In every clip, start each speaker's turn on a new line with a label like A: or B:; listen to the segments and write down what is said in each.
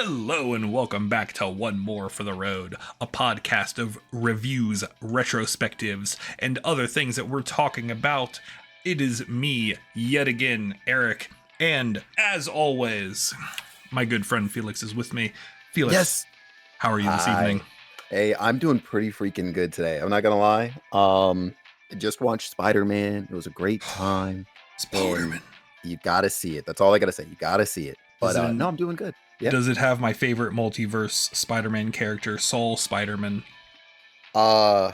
A: Hello and welcome back to One More for the Road, a podcast of reviews, retrospectives, and other things that we're talking about. It is me, yet again, Eric, and as always, my good friend Felix is with me. Felix,
B: Yes.
A: How are you this evening?
B: Hey, I'm doing pretty freaking good today. I'm not gonna lie. I just watched Spider-Man. It was a great time.
A: Spider-Man.
B: You gotta see it. That's all I gotta say. You gotta see it. But no, I'm doing good. Yeah.
A: Does it have my favorite multiverse Spider-Man character, Soul Spider-Man?
B: I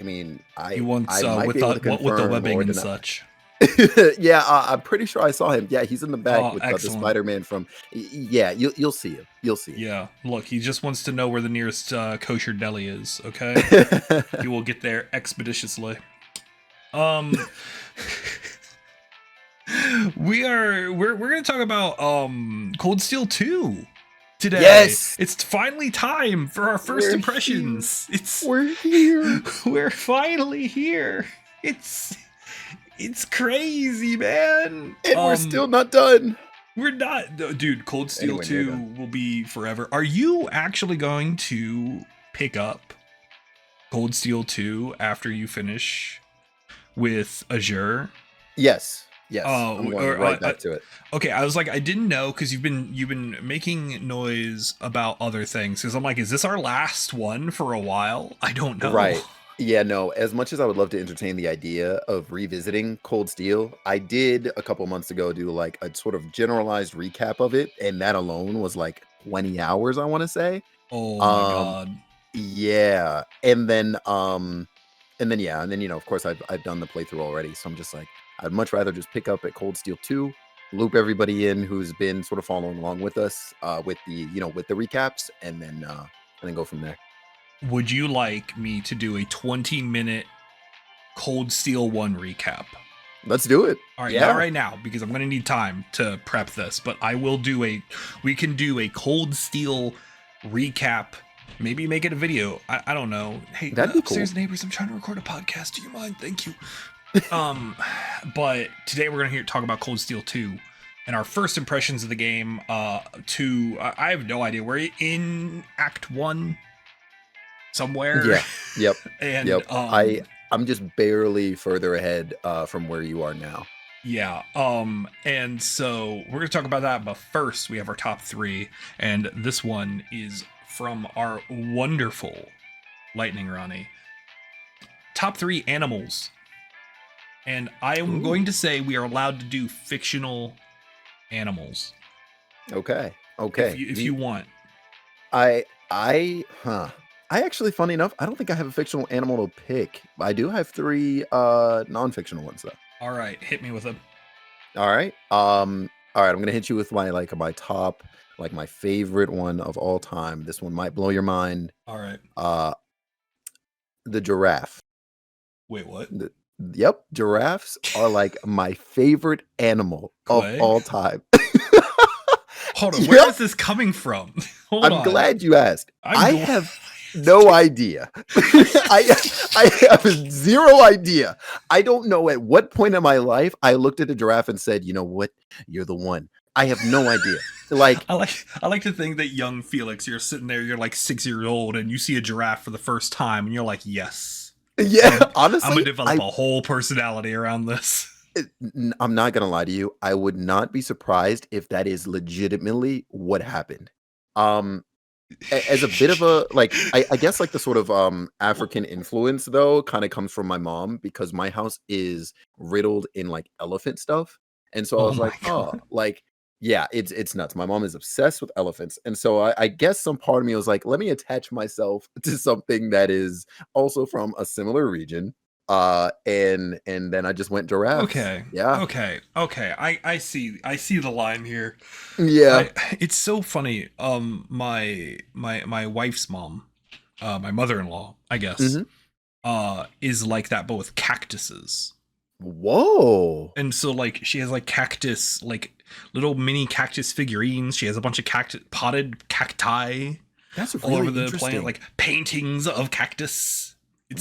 B: mean,
A: He wants
B: might
A: with
B: be able to
A: with the
B: confirm
A: webbing
B: or
A: and
B: deny.
A: such.
B: Yeah, I'm pretty sure I saw him. Yeah, he's in the back with the
A: Excellent.
B: Spider-Man from. Yeah, you'll see him. You'll see him.
A: Yeah, look, he just wants to know where the nearest kosher deli is. Okay, he will get there expeditiously. We're gonna talk about Cold Steel 2 today.
B: Yes,
A: it's finally time for our first impressions.
B: We're here.
A: We're finally here. It's crazy, man.
B: And we're still not done.
A: We're not, dude. Cold Steel
B: Anyway,
A: 2 will be forever. Are you actually going to pick up Cold Steel 2 after you finish with Azure?
B: Yes. I'm going right back to it.
A: Okay, I was like, I didn't know because you've been making noise about other things. Because I'm like, is this our last one for a while? I don't know.
B: Right. Yeah, no, as much as I would love to entertain the idea of revisiting Cold Steel, I did a couple months ago do like a sort of generalized recap of it, and that alone was like 20 hours, I want to say.
A: Oh my god.
B: Yeah. And then of course I've done the playthrough already, so I'm just like, I'd much rather just pick up at Cold Steel 2, loop everybody in who's been sort of following along with us with the recaps, and then go from there.
A: Would you like me to do a 20-minute Cold Steel 1 recap?
B: Let's do it.
A: All right, not right now because I'm going to need time to prep this, but we can do a Cold Steel recap. Maybe make it a video. I don't know. Hey,
B: that'd be
A: upstairs
B: cool.
A: Neighbors, I'm trying to record a podcast. Do you mind? Thank you. But today we're going to talk about Cold Steel 2 and our first impressions of the game. I have no idea. We're in Act 1 somewhere.
B: Yeah. Yep.
A: And
B: yep. I'm just barely further ahead from where you are now.
A: Yeah. And so we're going to talk about that, but first we have our top 3, and this one is from our wonderful Lightning Ronnie. Top 3 animals. And I am going to say we are allowed to do fictional animals.
B: Okay.
A: If you want.
B: I actually, funny enough, I don't think I have a fictional animal to pick. I do have 3 non-fictional ones though.
A: All right, hit me with them.
B: All right. I'm gonna hit you with my top, like my favorite one of all time. This one might blow your mind.
A: All right.
B: The giraffe.
A: Wait, what?
B: Yep, giraffes are like my favorite animal of all time.
A: Hold on, where is this coming from?
B: I'm glad you asked. I have no idea. I have 0 idea. I don't know at what point in my life I looked at a giraffe and said, you know what, you're the one. I have no idea. Like
A: I like to think that young Felix, you're sitting there, you're like 6 years old, and you see a giraffe for the first time, and you're like, yes.
B: Yeah, honestly,
A: I'm gonna develop a whole personality around this.
B: I'm not gonna lie to you. I would not be surprised if that is legitimately what happened. As a bit of a I guess like the sort of African influence though kind of comes from my mom, because my house is riddled in like elephant stuff, and so I was like, God. Yeah, it's nuts. My mom is obsessed with elephants, and so I guess some part of me was like, let me attach myself to something that is also from a similar region. And then I just went giraffe.
A: Okay.
B: Yeah.
A: Okay. I see the line here.
B: Yeah.
A: It's so funny. My wife's mom, my mother-in-law, I guess, is like that, but with cactuses.
B: Whoa.
A: And so like she has like cactus, like little mini cactus figurines. She has a bunch of potted cacti.
B: That's really
A: all over the
B: interesting.
A: planet, like paintings of cactus.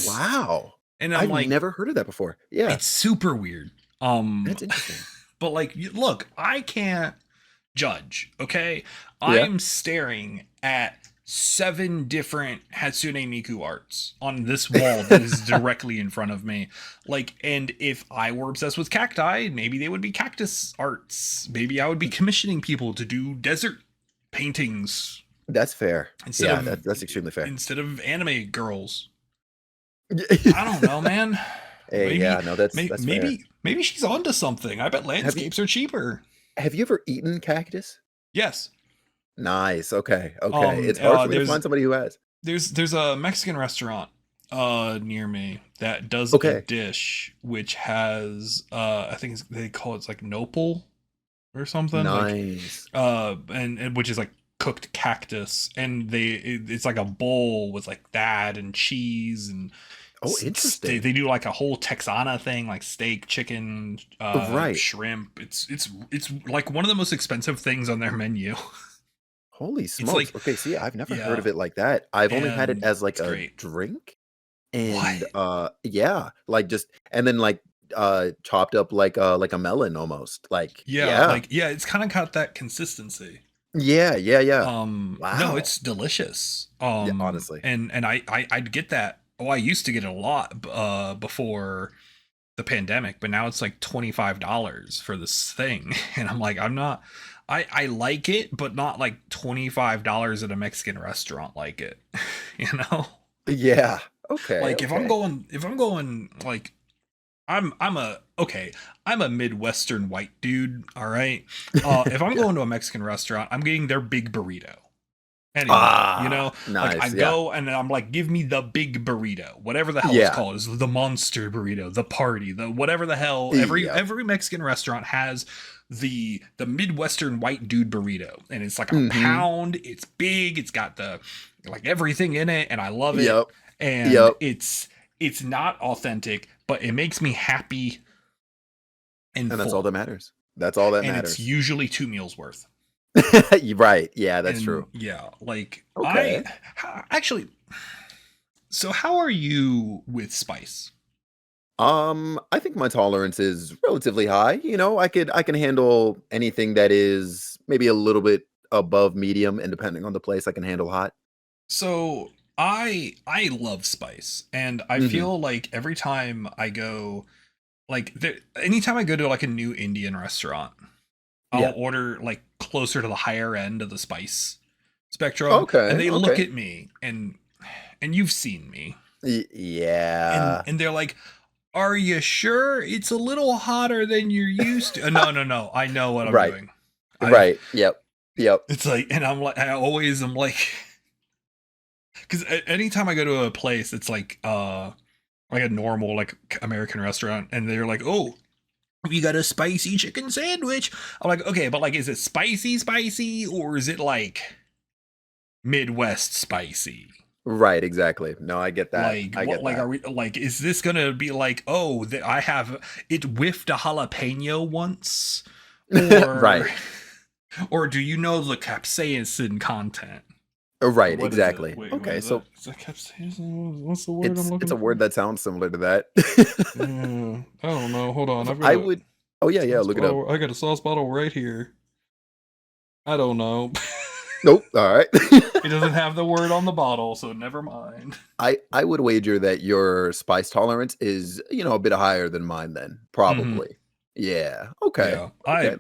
B: Wow.
A: And I've like,
B: never heard of that before. Yeah.
A: It's super weird.
B: That's interesting.
A: But like, look, I can't judge. Okay.
B: Yeah.
A: I'm staring at 7 different Hatsune Miku arts on this wall that is directly in front of me. Like, and if I were obsessed with cacti, maybe they would be cactus arts. Maybe I would be commissioning people to do desert paintings
B: That's fair.
A: instead
B: Yeah,
A: of
B: that's extremely fair.
A: anime girls. I don't know, man.
B: Hey,
A: Maybe,
B: yeah, no, that's fair.
A: maybe she's onto something. I bet landscapes are cheaper.
B: Have you ever eaten cactus?
A: Yes.
B: Nice. Okay. It's hard for me to find somebody who has.
A: There's a Mexican restaurant near me that does a dish which has I think they call it like nopal or something.
B: Nice.
A: Like, and which is like cooked cactus, and it's like a bowl with like that and cheese and
B: interesting.
A: They do like a whole Texana thing, like steak, chicken,
B: right,
A: shrimp. It's like one of the most expensive things on their menu.
B: Holy smokes. Okay, see, I've never heard of it like that. I've only had it as like a drink. And yeah, like just and then like chopped up like a melon almost. Like
A: it's kind of got that consistency.
B: Yeah.
A: Wow. No, it's delicious.
B: Yeah, honestly.
A: And I'd get that. Oh, I used to get it a lot before the pandemic, but now it's like $25 for this thing. And I'm like, I like it, but not like $25 at a Mexican restaurant like it. You know?
B: Yeah. Okay.
A: Like if I'm going like I'm a Midwestern white dude, all right? If I'm going to a Mexican restaurant, I'm getting their big burrito. Anyway, you know,
B: nice,
A: like I go and I'm like, give me the big burrito, whatever the hell it's called. Is the monster burrito, the party, the whatever the hell. Every Mexican restaurant has the Midwestern white dude burrito, and it's like a pound. It's big. It's got the like everything in it, and I love it. And it's not authentic, but it makes me happy. And
B: that's all that matters. That's all that matters.
A: It's usually 2 meals worth.
B: Right. Yeah, that's true.
A: Yeah. Like, actually, so how are you with spice?
B: I think my tolerance is relatively high. You know, I can handle anything that is maybe a little bit above medium, and depending on the place, I can handle hot.
A: So I love spice, and I feel like every time I go, like anytime I go to like a new Indian restaurant, I'll order like closer to the higher end of the spice spectrum.
B: Okay.
A: And they look at me and you've seen me.
B: Yeah.
A: And they're like, are you sure it's a little hotter than you're used to? No. I know what I'm doing.
B: Right. Yep.
A: It's like, and I'm like, I always am like, because anytime I go to a place, it's like a normal like American restaurant, and they're like, oh, we got a spicy chicken sandwich. I'm like, okay, but like, is it spicy, or is it like Midwest spicy?
B: Right, exactly. No, I get that.
A: Like, are we like? Is this gonna be like, oh, I have it whiffed a jalapeno once, or,
B: right?
A: Or do you know the capsaicin content?
B: Right, exactly. Wait, okay, so
A: is that capsaicin? What's the word I'm looking for?
B: It's a word that sounds similar to that.
A: I don't know. Hold on.
B: Oh yeah, look it up.
A: I got a sauce bottle right here. I don't know.
B: Nope. All right.
A: It doesn't have the word on the bottle, so never mind.
B: I would wager that your spice tolerance is, a bit higher than mine then. Probably. Yeah. Okay. Yeah.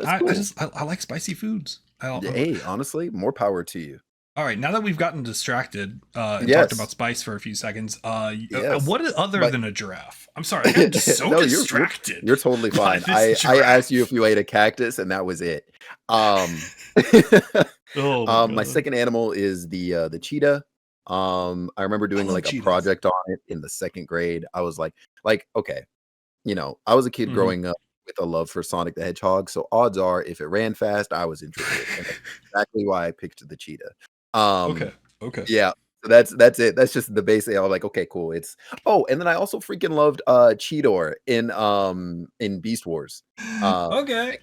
A: I like spicy foods.
B: Hey, honestly, more power to you.
A: All right, now that we've gotten distracted and talked about spice for a few seconds, what other than a giraffe? I'm sorry, I got just so distracted.
B: You're totally fine. I asked you if you ate a cactus, and that was it. My second animal is the cheetah. I remember doing like a project on it in the 2nd grade. I was like, okay, I was a kid growing up with a love for Sonic the Hedgehog, so odds are if it ran fast, I was interested. And that's exactly why I picked the cheetah.
A: Okay.
B: Yeah. So that's it. That's just the basic. I was like, okay, cool. And then I also freaking loved Cheetor in Beast Wars.
A: Okay.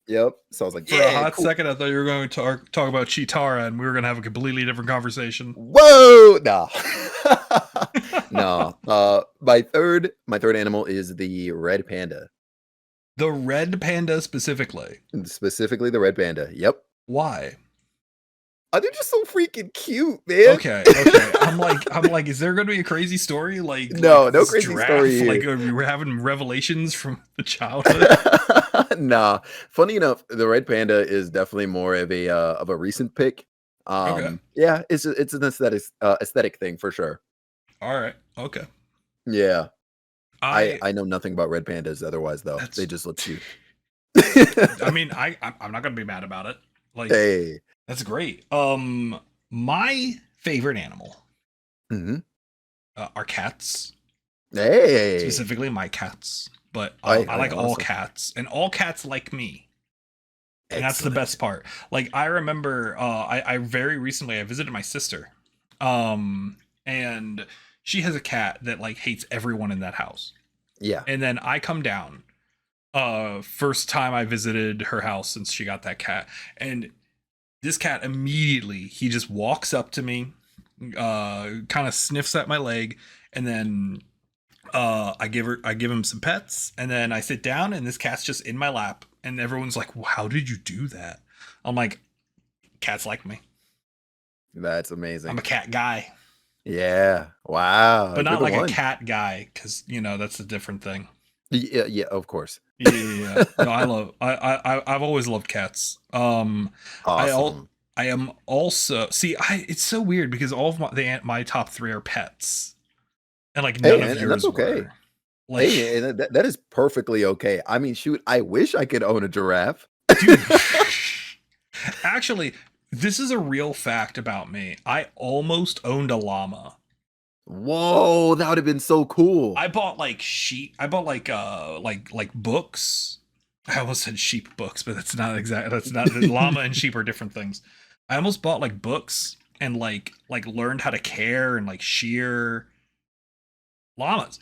B: Yep. So I was like,
A: for a hot second, I thought you were going to talk about Cheetara, and we were going to have a completely different conversation.
B: Whoa, nah. No. My third animal is the red panda.
A: The red panda specifically.
B: Specifically the red panda. Yep.
A: Why?
B: They're just so freaking cute, man.
A: Okay, okay. I'm like, is there going to be a crazy story like
B: No, no
A: this
B: crazy story
A: giraffe? Like,
B: here.
A: are we having revelations from the childhood?
B: Nah. Funny enough, the red panda is definitely more of a recent pick.
A: Okay,
B: Yeah, it's an aesthetic thing for sure.
A: all right, okay.
B: Yeah.
A: I
B: I know nothing about red pandas otherwise though. They
A: that's.
B: just look cute.
A: I mean, I'm not going to be mad about it. Like,
B: Hey.
A: that's great. My favorite animal
B: Hmm.
A: are cats.
B: Hey.
A: Specifically my cats, but I
B: I
A: like all
B: awesome.
A: cats, and all cats like me, and that's the
B: Excellent.
A: best part. Like I remember, I very recently I visited my sister, and she has a cat that like hates everyone in that house,
B: Yeah.
A: and then I come down, first time I visited her house since she got that cat, and this cat immediately he just walks up to me, kind of sniffs at my leg, and then I give him some pets, and then I sit down, and this cat's just in my lap, and everyone's like, "How did you do that?" I'm like, "Cats like me.
B: That's
A: I'm
B: amazing.
A: a cat guy,
B: Yeah. Wow.
A: but
B: You're
A: not
B: the
A: like a
B: one.
A: cat guy, because that's a different thing."
B: Yeah, yeah, of course.
A: Yeah, yeah, yeah. No, I've always loved cats. I all
B: Awesome.
A: I am also see. It's so weird because all of my top three are pets, and like none
B: Hey,
A: of
B: and that's
A: yours
B: okay.
A: were. Like,
B: Hey, and that is perfectly okay. I mean, shoot, I wish I could own a giraffe.
A: dude. Actually, this is a real fact about me. I almost owned a llama.
B: Whoa, that would have been so cool.
A: I bought like sheep. I bought like books. I almost said sheep books, but that's not exact. That's not llama and sheep are different things. I almost bought like books and like learned how to care and like shear llamas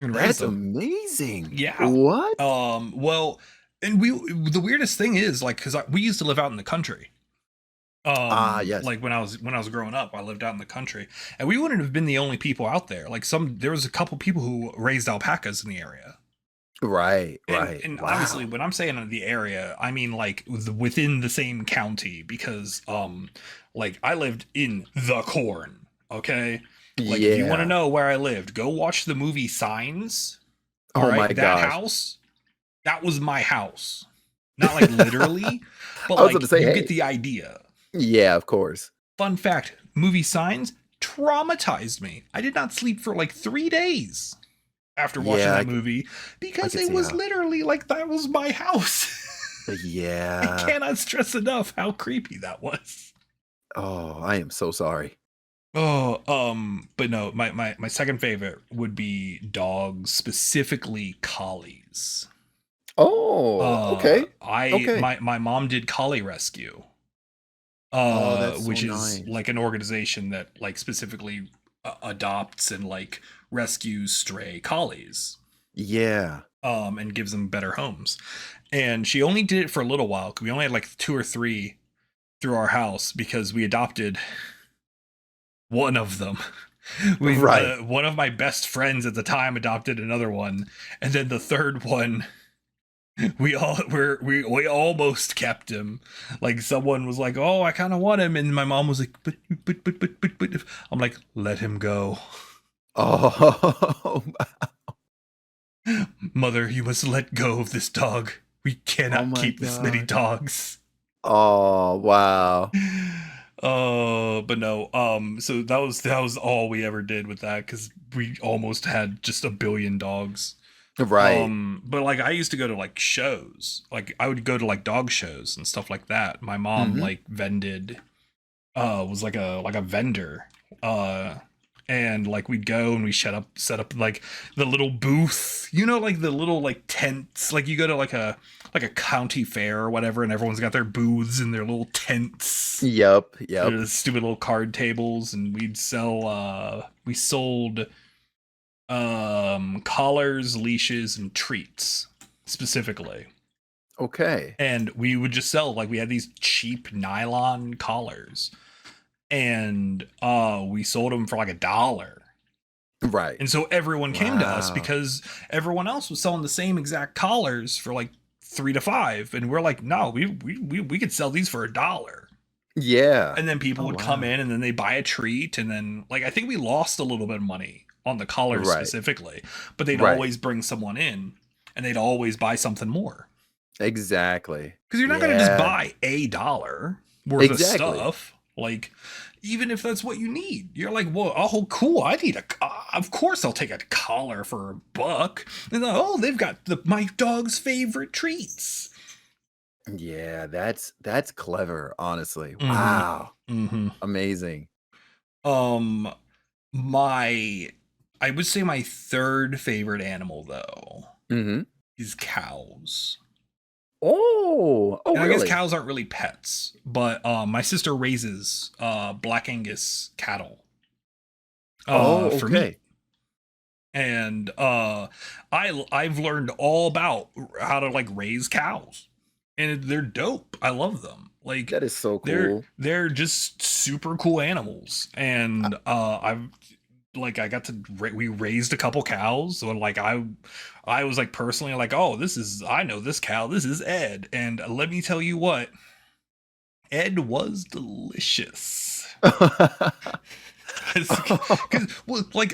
A: and raise
B: That's
A: them.
B: amazing.
A: Yeah.
B: What?
A: Well, and the weirdest thing is like because we used to live out in the country.
B: Ah, yes.
A: Like when I was growing up, I lived out in the country, and we wouldn't have been the only people out there. Like there was a couple people who raised alpacas in the area.
B: Right,
A: and
B: right.
A: and obviously
B: Wow.
A: when I'm saying the area, I mean like within the same county, because like I lived in the corn. Okay, like if you want to
B: Yeah.
A: know where I lived, go watch the movie Signs. All
B: Oh my
A: right, that
B: gosh.
A: house, that was my house. Not like literally, but
B: I was going to
A: like
B: say,
A: you get
B: hey.
A: the idea.
B: Yeah, of course.
A: Fun fact, movie Signs traumatized me. I did not sleep for like 3 days after watching
B: Yeah,
A: that movie
B: I
A: because
B: could
A: it
B: see
A: was
B: how.
A: literally like that was my house. I
B: Yeah.
A: cannot stress enough how creepy that was.
B: Oh, I am so sorry.
A: Oh, but no, my second favorite would be dogs, specifically collies.
B: Oh, okay.
A: I
B: Okay.
A: my mom did collie rescue,
B: Oh, that's so
A: which is
B: nice.
A: like an organization that like specifically adopts and like rescues stray collies,
B: Yeah.
A: and gives them better homes. And she only did it for a little while because we only had like two or three through our house because we adopted one of them. We
B: Right.
A: one of my best friends at the time adopted another one, and then the third one we almost kept him. Like someone was like, "Oh, I kind of want him," and my mom was like, "But." I'm like, "Let him go,
B: Oh,
A: mother. You must let go of this dog. We
B: oh
A: cannot
B: my
A: keep this many
B: gosh.
A: dogs."
B: Oh, wow.
A: Oh, but no. So that was all we ever did with that because we almost had just a billion dogs.
B: Right.
A: But like I used to go to like shows. Like I would go to like dog shows and stuff like that. My mom
B: Mhm.
A: like vended was like a vendor. Uh and like we'd go and we set up like the little booth, like the little like tents. Like you go to like a county fair or whatever, and everyone's got their booths and their little tents.
B: Yep, yep.
A: There's stupid little card tables, and we sold collars, leashes, and treats specifically.
B: Okay.
A: And we would just sell like we had these cheap nylon collars, and we sold them for like $1.
B: Right.
A: And so everyone came to us
B: Wow.
A: because everyone else was selling the same exact collars for like 3 to 5, and we're like, no, we could sell these for $1.
B: Yeah.
A: And then people
B: Oh,
A: would come
B: wow.
A: in and then they buy a treat. And then, like, I think we lost a little bit of money on the collars
B: Right.
A: specifically, but they'd
B: Right.
A: always bring someone in and they'd always buy something more.
B: Exactly.
A: Because you're not going to just
B: Yeah.
A: buy $1 worth of
B: Exactly.
A: stuff. Like, even if that's what you need, you're like, well, oh, cool. I need of course I'll take a collar for $1. And oh, they've got my dog's favorite treats.
B: Yeah, that's clever, honestly.
A: Mm-hmm.
B: Wow.
A: Mm-hmm.
B: Amazing.
A: Um, my, I would say my third favorite animal though
B: Mm-hmm.
A: is cows.
B: Oh,
A: And I guess
B: really?
A: cows aren't really pets, but my sister raises Black Angus cattle
B: Oh,
A: for meat.
B: okay.
A: And I've learned all about how to like raise cows, and they're dope. I love them. Like
B: That is so cool.
A: they're just super cool animals, and I've like I got to we raised a couple cows. So like I was like personally like, oh, I know this cow. This is Ed, and let me tell you what, Ed was delicious. Because well, like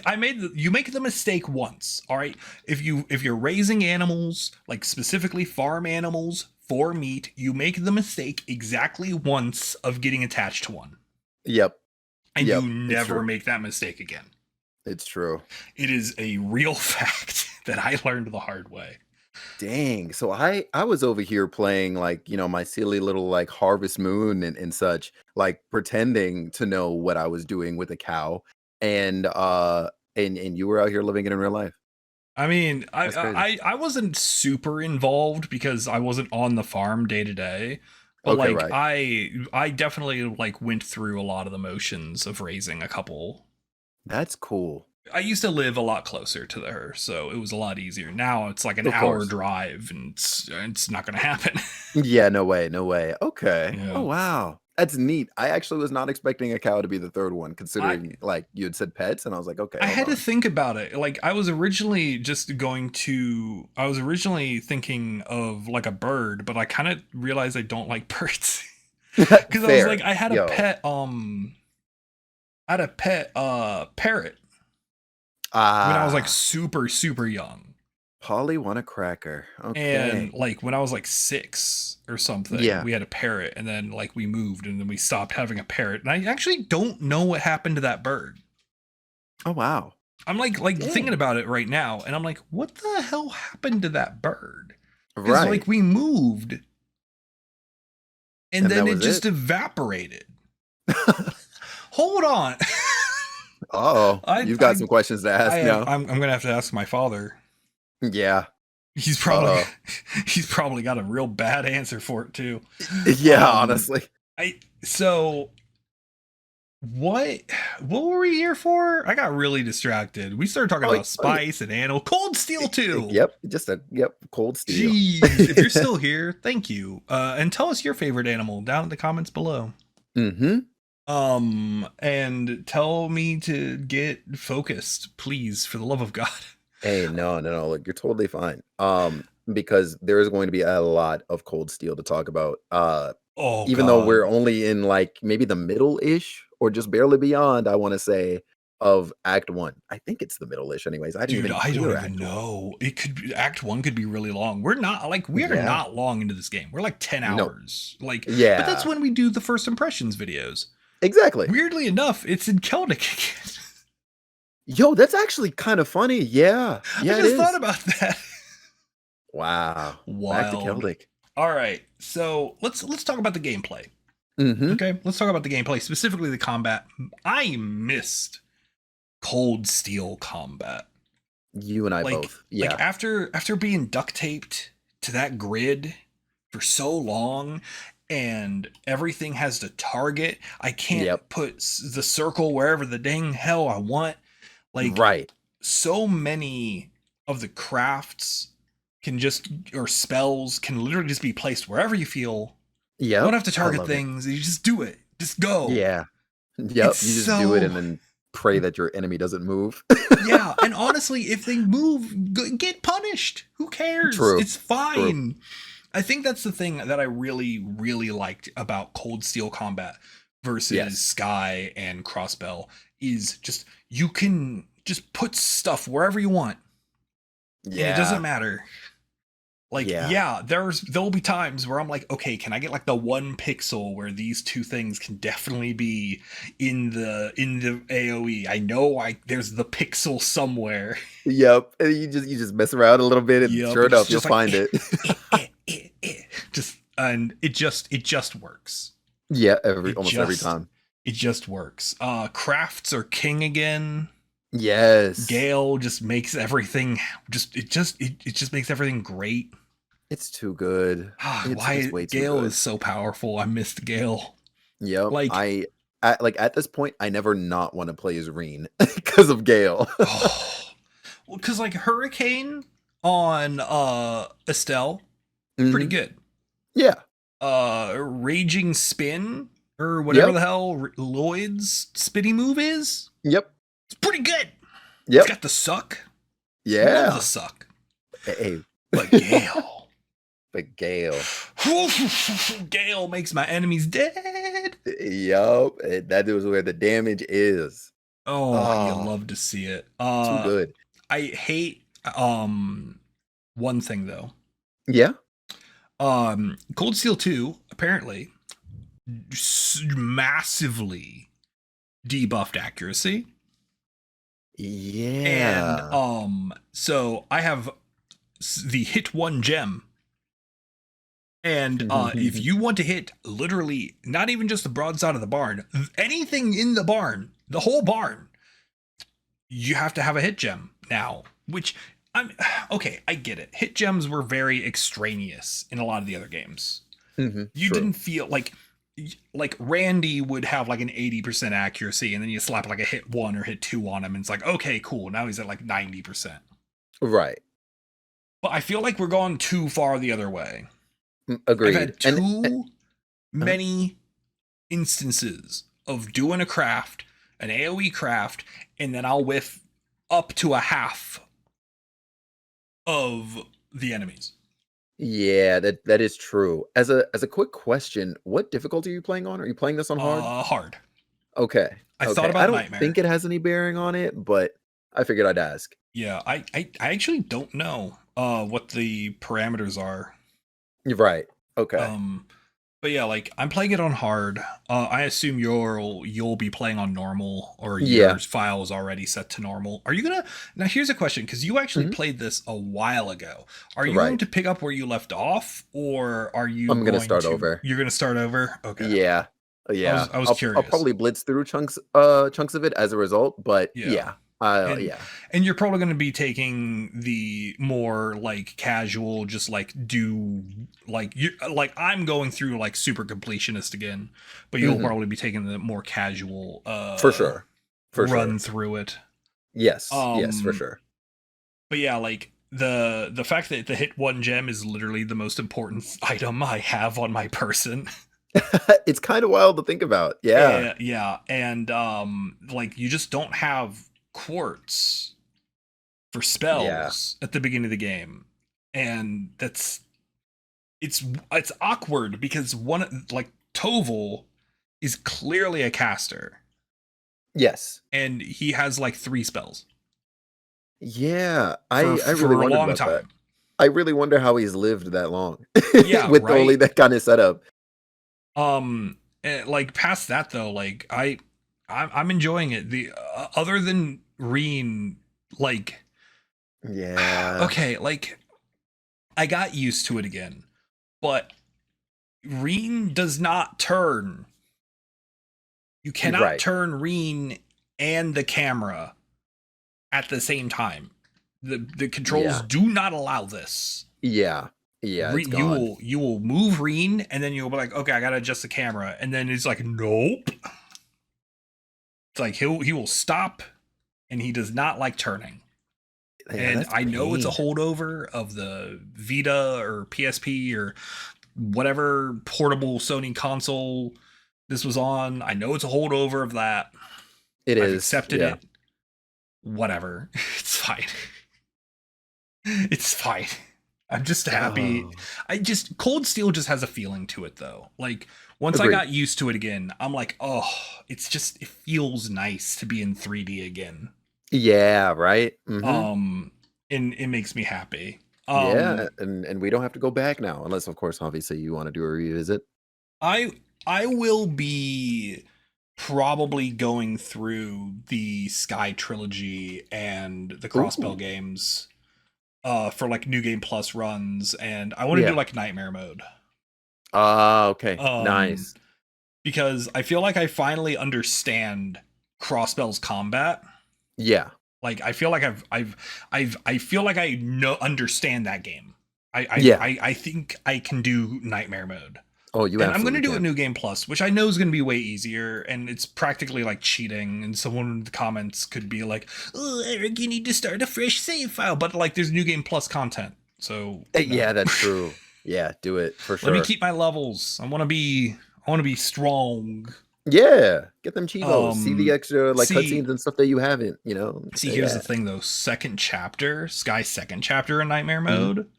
A: you make the mistake once, all right. If you're raising animals, like specifically farm animals for meat, you make the mistake exactly once of getting attached to one,
B: Yep.
A: and
B: Yep.
A: you
B: It's
A: never
B: true.
A: make that mistake again.
B: It's true.
A: It is a real fact that I learned the hard way.
B: Dang. So I was over here playing like, my silly little like Harvest Moon and such, like pretending to know what I was doing with a cow. And you were out here living it in real life.
A: I mean,
B: That's crazy.
A: I wasn't super involved because I wasn't on the farm day to day, but
B: Okay,
A: like
B: right.
A: I definitely like went through a lot of the motions of raising a couple.
B: That's cool.
A: I used to live a lot closer to her, so it was a lot easier. Now it's like an
B: Of
A: hour
B: course.
A: drive, and it's not going to happen.
B: Yeah, no way, no way. Okay. Oh,
A: Yeah,
B: wow. That's neat. I actually was not expecting a cow to be the third one,
A: I
B: considering like you had said pets, and I was like, okay,
A: I
B: hold
A: had to
B: on.
A: think about it. Like I was originally thinking of like a bird, but I kind of realized I don't like birds. Because I was like,
B: Fair. Yo.
A: I had a pet parrot when I was like
B: Ah,
A: super super young,
B: Polly want a cracker.
A: and
B: Okay.
A: like when I was like 6 or something,
B: Yeah.
A: we had a parrot, and then like we moved and then we stopped having a parrot, and I actually don't know what happened to that bird.
B: Oh, wow.
A: I'm like thinking
B: Dang.
A: about it right now, and I'm like, what the hell happened to that bird? Because
B: Right.
A: like we moved and
B: And
A: then
B: that
A: it
B: was it.
A: just evaporated. Hold on.
B: Uh-oh.
A: I
B: You've
A: I
B: got some questions to
A: I
B: ask
A: am
B: now.
A: I'm gonna have to ask my father.
B: Yeah.
A: He's probably
B: Uh-oh.
A: he's probably got a real bad answer for it too.
B: Yeah,
A: Um
B: honestly.
A: I so what were we here for? I got really distracted. We started talking
B: Oh,
A: about spice and animal. Cold Steel 2.
B: yep. Yep. Cold steel.
A: Jeez, if you're still here, thank you. And tell us your favorite animal down in the comments below.
B: Mm-hmm.
A: And tell me to get focused, please, for the love of God.
B: Hey, no. Look, you're totally fine. Because there is going to be a lot of cold steel to talk about.
A: Oh
B: Even though
A: God,
B: we're only in like maybe the middle-ish or just barely beyond, I want to say, of Act 1. I think it's the middle-ish anyways. I didn't
A: dude,
B: even
A: I don't
B: clear
A: even
B: Act 1.
A: know. It could be, Act 1 could be really long. We are
B: Yeah.
A: not long into this game. We're like 10
B: No.
A: hours. Like, but that's
B: Yeah.
A: when we do the first impressions videos.
B: Exactly.
A: Weirdly enough, it's in Celdic again.
B: Yo, that's actually kind of funny. Yeah.
A: I
B: Yeah, it
A: just thought
B: is.
A: about that.
B: Wow. Back to
A: Wild.
B: Celtic.
A: All right, so let's talk about the gameplay.
B: Mm-hmm.
A: Okay, let's talk about the gameplay, specifically the combat. I missed Cold Steel combat.
B: You and I both. Yeah.
A: Like after being duct taped to that grid for so long, and everything has to target. I can't
B: Yep.
A: put the circle wherever the dang hell I want. Like
B: Right.
A: so many of the crafts can just or spells can literally just be placed wherever you feel. You
B: Yep.
A: don't have to
B: I
A: target
B: love it.
A: things. You just do it. Just go.
B: Yeah. Yep.
A: It's
B: You just do it
A: so
B: and then pray that your enemy doesn't move.
A: yeah. And honestly, if they move, get punished. Who cares?
B: True.
A: It's fine. I think that's the thing that I really, really liked about Cold Steel combat versus
B: Yes.
A: Sky and Crossbell is just, you can just put stuff wherever you want. And it doesn't matter. Like, yeah, there'll be times where I'm like, okay, can I get like the one pixel where these two things can definitely be in the AoE? I know there's the pixel somewhere.
B: Yep. And you just mess around a little bit, and
A: Yep,
B: sure enough, you'll
A: just like,
B: find it.
A: Just, and it just works.
B: Yeah, almost every time.
A: It just works. Crafts are king again.
B: Yes.
A: Gale just makes everything it just makes everything great.
B: It's too good.
A: Why
B: way too
A: Gale
B: good.
A: is so powerful. I missed Gale.
B: Yep.
A: Like,
B: at this point, I never not want to play as Rean because of Gale.
A: well, because like Hurricane on Estelle, pretty good.
B: Yeah.
A: Raging Spin or whatever the hell Lloyd's spinny move is.
B: Yep.
A: It's pretty good.
B: Yep.
A: It's got the suck.
B: Yeah.
A: Love the suck.
B: Hey.
A: But Gale.
B: But Gale.
A: Gale makes my enemies dead.
B: Yup. That is where the damage is.
A: Oh, you love to see it.
B: Too good.
A: I hate one thing though.
B: Yeah.
A: Cold Steel 2 apparently massively debuffed accuracy.
B: Yeah.
A: And so I have the hit one gem. And if you want to hit literally not even just the broadside of the barn, anything in the barn, the whole barn, you have to have a hit gem now, which okay, I get it. Hit gems were very extraneous in a lot of the other games. You didn't feel like Randy would have like an 80% accuracy, and then you slap like a hit 1 or hit 2 on him, and it's like, okay, cool. Now he's at like 90%.
B: Right.
A: But I feel like we're going too far the other way.
B: Agreed.
A: I've had too many instances of doing a craft, an AoE craft, and then I'll whiff up to a half of the enemies.
B: Yeah, that is true. As a quick question, what difficulty are you playing on? Are you playing this on hard?
A: Hard.
B: Okay.
A: I thought about
B: I don't
A: Nightmare.
B: think it has any bearing on it, but I figured I'd ask.
A: Yeah, I actually don't know what the parameters are.
B: You're right. Okay.
A: But yeah, like I'm playing it on hard. I assume you'll be playing on normal, or your file is already set to normal. Are you gonna now? Here's a question, because you actually played this a while ago. Are you going to pick up where you left off, or are you?
B: I'm gonna start over.
A: You're gonna start over. Okay.
B: Yeah. Yeah.
A: I was curious.
B: I'll probably blitz through chunks of it as a result, but yeah.
A: And you're probably going to be taking the more like casual, just like do like you like I'm going through like super completionist again, but you'll probably be taking the more casual
B: for sure
A: run through it.
B: Yes, yes, for sure.
A: But yeah, like the fact that the hit one gem is literally the most important item I have on my person.
B: It's kind of wild to think about. Yeah.
A: And like you just don't have quartz for spells at the beginning of the game, and it's awkward because one like Toval is clearly a caster.
B: Yes,
A: and he has like 3 spells.
B: Yeah, I really wonder about that. I really wonder how he's lived that long.
A: Yeah,
B: with only that kind of setup.
A: Like past that though, like I'm enjoying it. The other than Rean, like, okay, like I got used to it again, but Rean does not turn. You cannot turn Rean and the camera at the same time. The controls do not allow this.
B: Yeah.
A: You will move Rean, and then you'll be like, okay, I gotta adjust the camera, and then it's like, nope. It's like he will stop, and he does not like turning. And I know it's a holdover of the Vita or PSP or whatever portable Sony console this was on. I know it's a holdover of that. I've accepted it. Whatever. It's fine. It's fine. I'm just happy. Cold Steel just has a feeling to it though. Like Once I
B: Agreed.
A: got used to it again, I'm like, oh, it feels nice to be in 3D again.
B: Yeah, right. Mm-hmm.
A: Um, and it makes me happy.
B: Yeah, and we don't have to go back now, unless of course, obviously, you want to do a revisit.
A: I I will be probably going through the Sky trilogy and the Crossbell
B: Ooh,
A: games for like new game plus runs, and I want to do
B: yeah.
A: like nightmare mode.
B: Ah, okay,
A: Um
B: nice.
A: because I feel like I finally understand Crossbell's combat.
B: Yeah,
A: Like I feel like I feel like I know understand that game.
B: yeah.
A: I think I can do nightmare mode.
B: Oh, you
A: And I'm going to
B: absolutely
A: do a
B: can.
A: new game plus, which I know is going to be way easier, and it's practically like cheating. And someone in the comments could be like, "Oh, Eric, you need to start a fresh save file." But like, there's new game plus content, so
B: Yeah,
A: no.
B: that's true. Yeah, do it for
A: Let me
B: sure.
A: keep my levels. I want to be strong.
B: Yeah, get them Chivos. See the
A: Um,
B: extra like
A: see,
B: cutscenes and stuff that you haven't.
A: here's the
B: Yeah.
A: thing though. Second chapter, Sky's second chapter in nightmare
B: Mhm.
A: mode.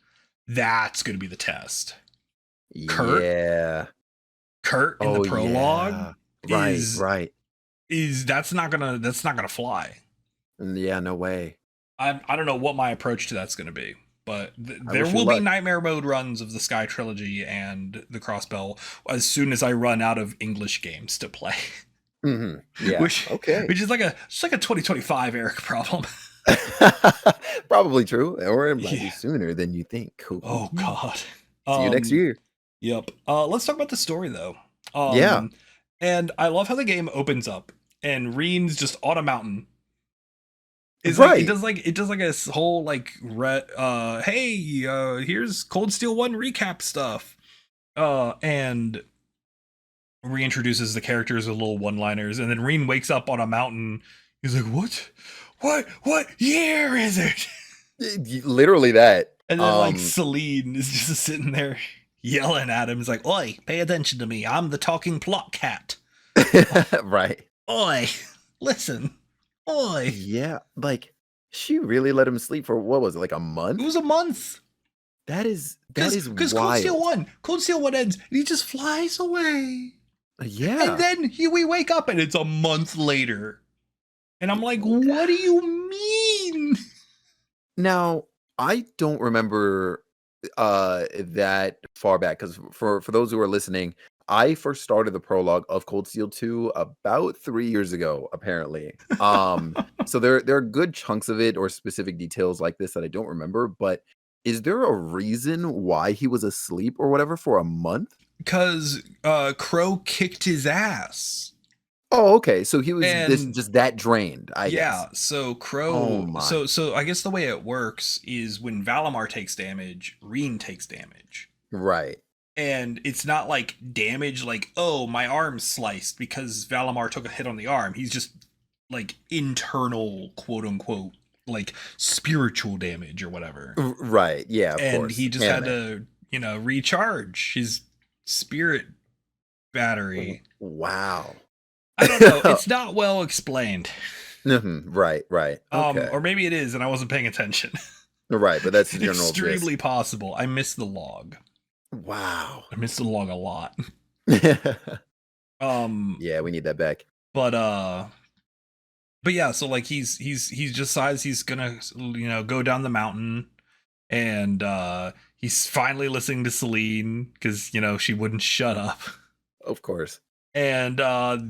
A: That's going to be the test. Kurt,
B: Yeah.
A: Kurt in the
B: Oh
A: prologue
B: yeah. Right,
A: is
B: right.
A: that's not gonna fly.
B: Yeah, no way.
A: I don't know what my approach to that's gonna be, but
B: I
A: there
B: wish you
A: will be
B: luck.
A: nightmare mode runs of the Sky trilogy and the Crossbell as soon as I run out of English games to play,
B: Yeah.
A: which
B: Okay.
A: which is like a 2025 Eric problem.
B: Probably true, or it might be
A: Yeah.
B: sooner than you think.
A: Oh God.
B: See you next
A: Um.
B: year.
A: Yep. Let's talk about the story though.
B: Yeah.
A: And I love how the game opens up and Rean's just on a mountain. It's like
B: Right.
A: it does like a whole like hey, here's Cold Steel 1 recap stuff. And reintroduces the characters with little one-liners, and then Rean wakes up on a mountain. He's like, what year is it?
B: Literally that.
A: And then like Celine is just sitting there yelling at him. He's like, oi, pay attention to me. I'm the talking plot cat.
B: Right.
A: Oi, listen. Oi.
B: Yeah, like she really let him sleep for what was it, like a
A: It
B: month?
A: was a month.
B: That is
A: Because
B: wild.
A: Cold Steel 1 ends, and he just flies away. And
B: Yeah.
A: then we wake up and it's a month later. And I'm like, what do you mean?
B: Now, I don't remember that far back because for those who are listening, I first started the prologue of Cold Steel 2 about 3 years ago, apparently. So there are good chunks of it or specific details like this that I don't remember, but is there a reason why he was asleep or whatever for a month?
A: Because Crow kicked his ass.
B: Oh, okay. So he was this
A: And
B: just that drained, I
A: yeah,
B: guess.
A: so
B: Oh
A: Crow
B: my.
A: so I guess the way it works is when Valimar takes damage, Reen takes damage.
B: Right.
A: And it's not like damage like, oh, my arm's sliced because Valimar took a hit on the arm. He's just like internal, quote unquote, like spiritual damage or whatever.
B: Right. Yeah, of
A: And
B: course.
A: he just had
B: Anime.
A: to, recharge his spirit battery.
B: Wow.
A: I don't know. It's not well explained.
B: Right, right. Okay.
A: Or maybe it is, and I wasn't paying attention.
B: Right, but that's the general
A: Extremely
B: gist.
A: possible. I missed the log.
B: Wow.
A: I missed the log a lot.
B: Yeah, we need that back.
A: But yeah. So like he's just decides he's gonna go down the mountain, and he's finally listening to Celine because she wouldn't shut up.
B: Of course.
A: And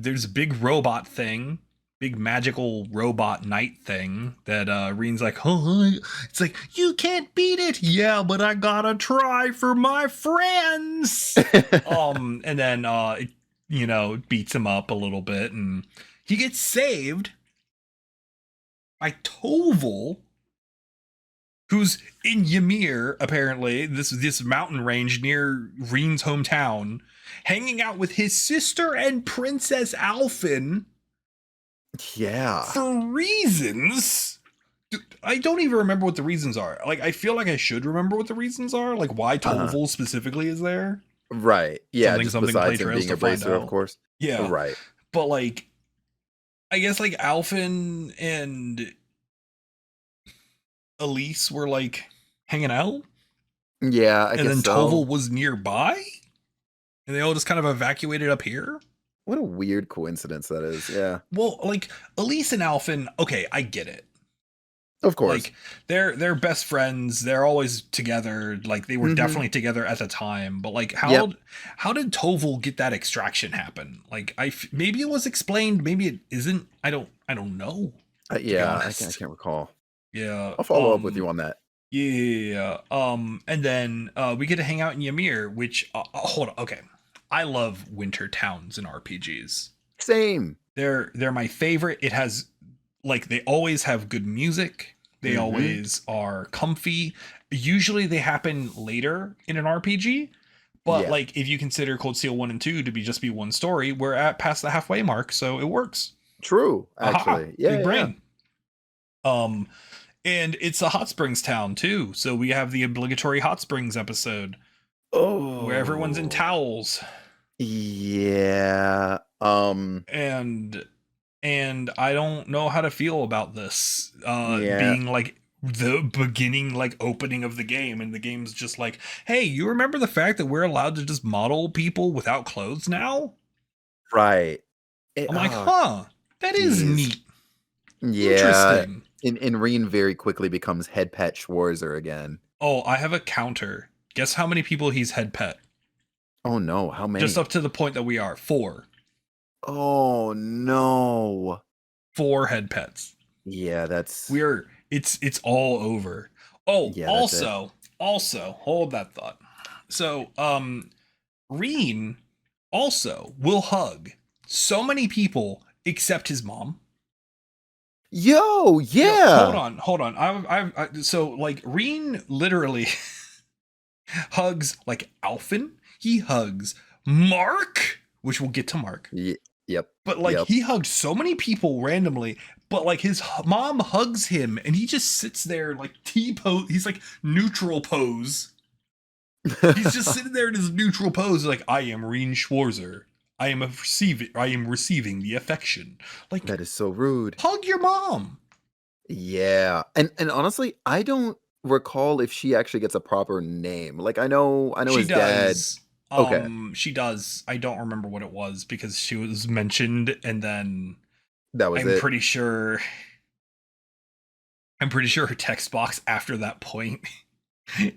A: there's a big robot thing, big magical robot knight thing that Reen's like, oh, it's like, you can't beat it. Yeah, but I gotta try for my friends. And then it beats him up a little bit, and he gets saved by Toval, who's in Ymir, apparently, this mountain range near Reen's hometown, hanging out with his sister and Princess Alphen
B: Yeah.
A: for reasons. I don't even remember what the reasons are. Like, I feel like I should remember what the reasons are, like why Toval specifically is there.
B: Right. Yeah, just
A: Something. Play
B: besides him
A: trails
B: being
A: to
B: a
A: find
B: bracer, of
A: out.
B: course.
A: Yeah,
B: Right.
A: but like, I guess like Alphen and Elise were like hanging out,
B: Yeah, I
A: and
B: guess
A: then
B: so.
A: Toval was nearby. and they all just kind of evacuated up here.
B: What a weird coincidence that is. Yeah.
A: Well, like Elise and Alphen, okay, I get it.
B: Of course.
A: Like they're best friends. They're always together. Like they were definitely together at the time. But like how did Toval get that extraction happen? Like maybe it was explained. Maybe it isn't. I don't know.
B: Yeah, I can't recall.
A: Yeah,
B: I'll follow up with you on that.
A: Yeah. And then we get to hang out in Ymir, which hold on. Okay, I love winter towns in RPGs.
B: Same.
A: They're my favorite. It has like they always have good music. They always are comfy. Usually they happen later in an RPG. But like if you consider Cold Steel 1 and 2 to be one story, we're at past the halfway mark, so it works.
B: True, actually. Yeah.
A: Big brain. And it's a hot springs town too. So we have the obligatory hot springs episode.
B: Oh.
A: Where everyone's in towels.
B: Yeah.
A: And I don't know how to feel about this being like the beginning, like opening of the game, and the game's just like, hey, you remember the fact that we're allowed to just model people without clothes now?
B: Right.
A: I'm like, that is neat.
B: Yeah. Interesting. And Rean very quickly becomes head pet Schwarzer again.
A: Oh, I have a counter. Guess how many people he's head pet?
B: Oh no, how many?
A: Just up to the point that we are 4.
B: Oh no.
A: 4 head pets.
B: Yeah, that's
A: it's all over. Oh, yeah, also, hold that thought. So, Rean also will hug so many people except his mom.
B: Yo, yeah.
A: Hold on. I so like Rean literally hugs like Alphen. He hugs Mark, which we'll get to Mark.
B: Yep.
A: But like he hugged so many people randomly, but like his mom hugs him and he just sits there like T-pose. He's like neutral pose. He's just sitting there in his neutral pose like, I am Rean Schwarzer. I am receiving the affection. Like,
B: that is so rude.
A: Hug your mom.
B: Yeah. And honestly, I don't recall if she actually gets a proper name. Like I know his dad.
A: Okay. She does. I don't remember what it was because she was mentioned and then
B: that was
A: I'm pretty sure her text box after that point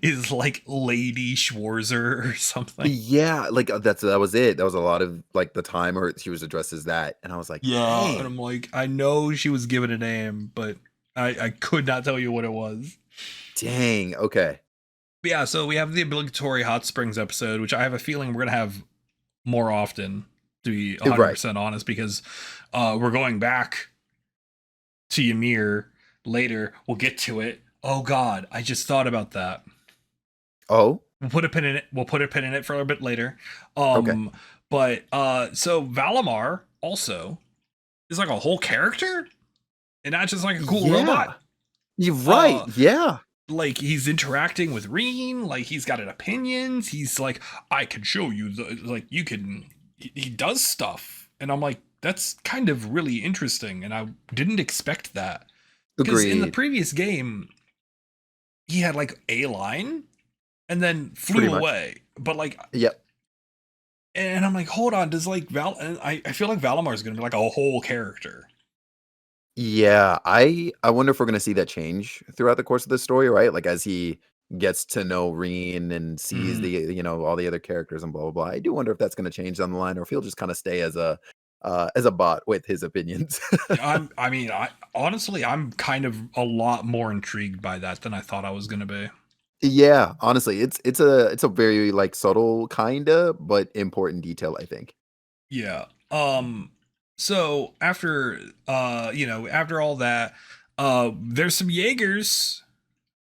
A: is like Lady Schwarzer or something.
B: Yeah, like that was it. That was a lot of like the time or she was addressed as that. And I was like,
A: yeah. Hey. And I'm like, I know she was given a name, but I could not tell you what it was.
B: Dang. Okay.
A: But yeah, so we have the obligatory hot springs episode, which I have a feeling we're gonna have more often, to be 100% honest, because we're going back to Ymir later. We'll get to it. Oh God, I just thought about that.
B: Oh,
A: we'll put a pin in it. We'll put a pin in it for a little bit later.
B: Okay.
A: But so Valimar also is like a whole character, and not just like a cool robot.
B: You're right. Yeah.
A: Like he's interacting with Rean. Like he's got opinions. He's like, I can show you you can. He does stuff, and I'm like, that's kind of really interesting, and I didn't expect that because in the previous game, he had like a line, and then flew away. But like,
B: yep.
A: And I'm like, hold on, does like I feel like Valimar is gonna be like a whole character.
B: Yeah, I wonder if we're gonna see that change throughout the course of the story, right? Like as he gets to know Rean and sees the all the other characters and blah blah blah. I do wonder if that's gonna change down the line, or if he'll just kind of stay as a bot with his opinions.
A: Honestly, I'm kind of a lot more intrigued by that than I thought I was gonna be.
B: Yeah, honestly, it's a very like subtle kinda but important detail, I think.
A: Yeah. So after after all that, there's some Jaegers.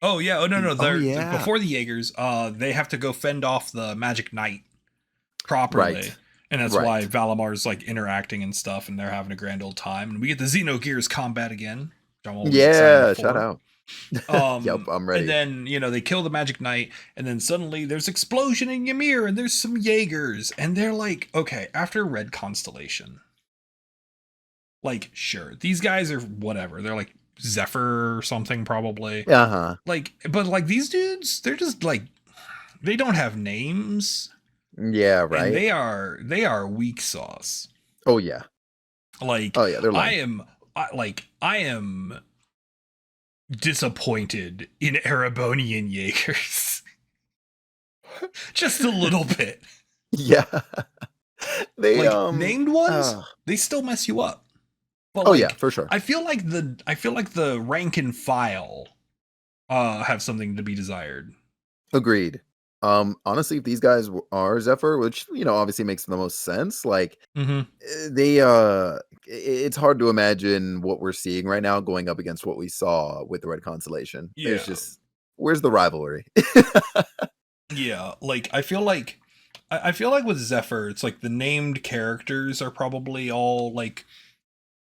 A: Oh yeah. Oh no. Before the Jaegers, they have to go fend off the Magic Knight properly.
B: Right.
A: And that's why Valamar's like interacting and stuff, and they're having a grand old time. And we get the Xenogears Combat again.
B: Yeah, shout out. Yep, I'm ready.
A: And then they kill the Magic Knight, and then suddenly there's explosion in Ymir, and there's some Jaegers, and they're like, okay, after Red Constellation. Like, sure, these guys are whatever. They're like Zephyr or something, probably.
B: Uh-huh.
A: Like, but like these dudes, they're just like, they don't have names.
B: Yeah,
A: And
B: right.
A: they are weak sauce.
B: Oh yeah.
A: Like
B: Oh yeah, they're lame.
A: I am disappointed in Erebonian Jaegers. Just a little bit.
B: Yeah. They
A: Like named ones,
B: uh,
A: they still mess you up. But
B: oh yeah,
A: like
B: for sure.
A: I feel like the rank and file have something to be desired.
B: Agreed. Honestly, if these guys are Zephyr, which obviously makes the most sense, like
A: Mm-hmm.
B: they it's hard to imagine what we're seeing right now going up against what we saw with the Red Constellation. There's
A: Yeah.
B: just where's the rivalry?
A: Yeah. Like I feel like with Zephyr, it's like the named characters are probably all like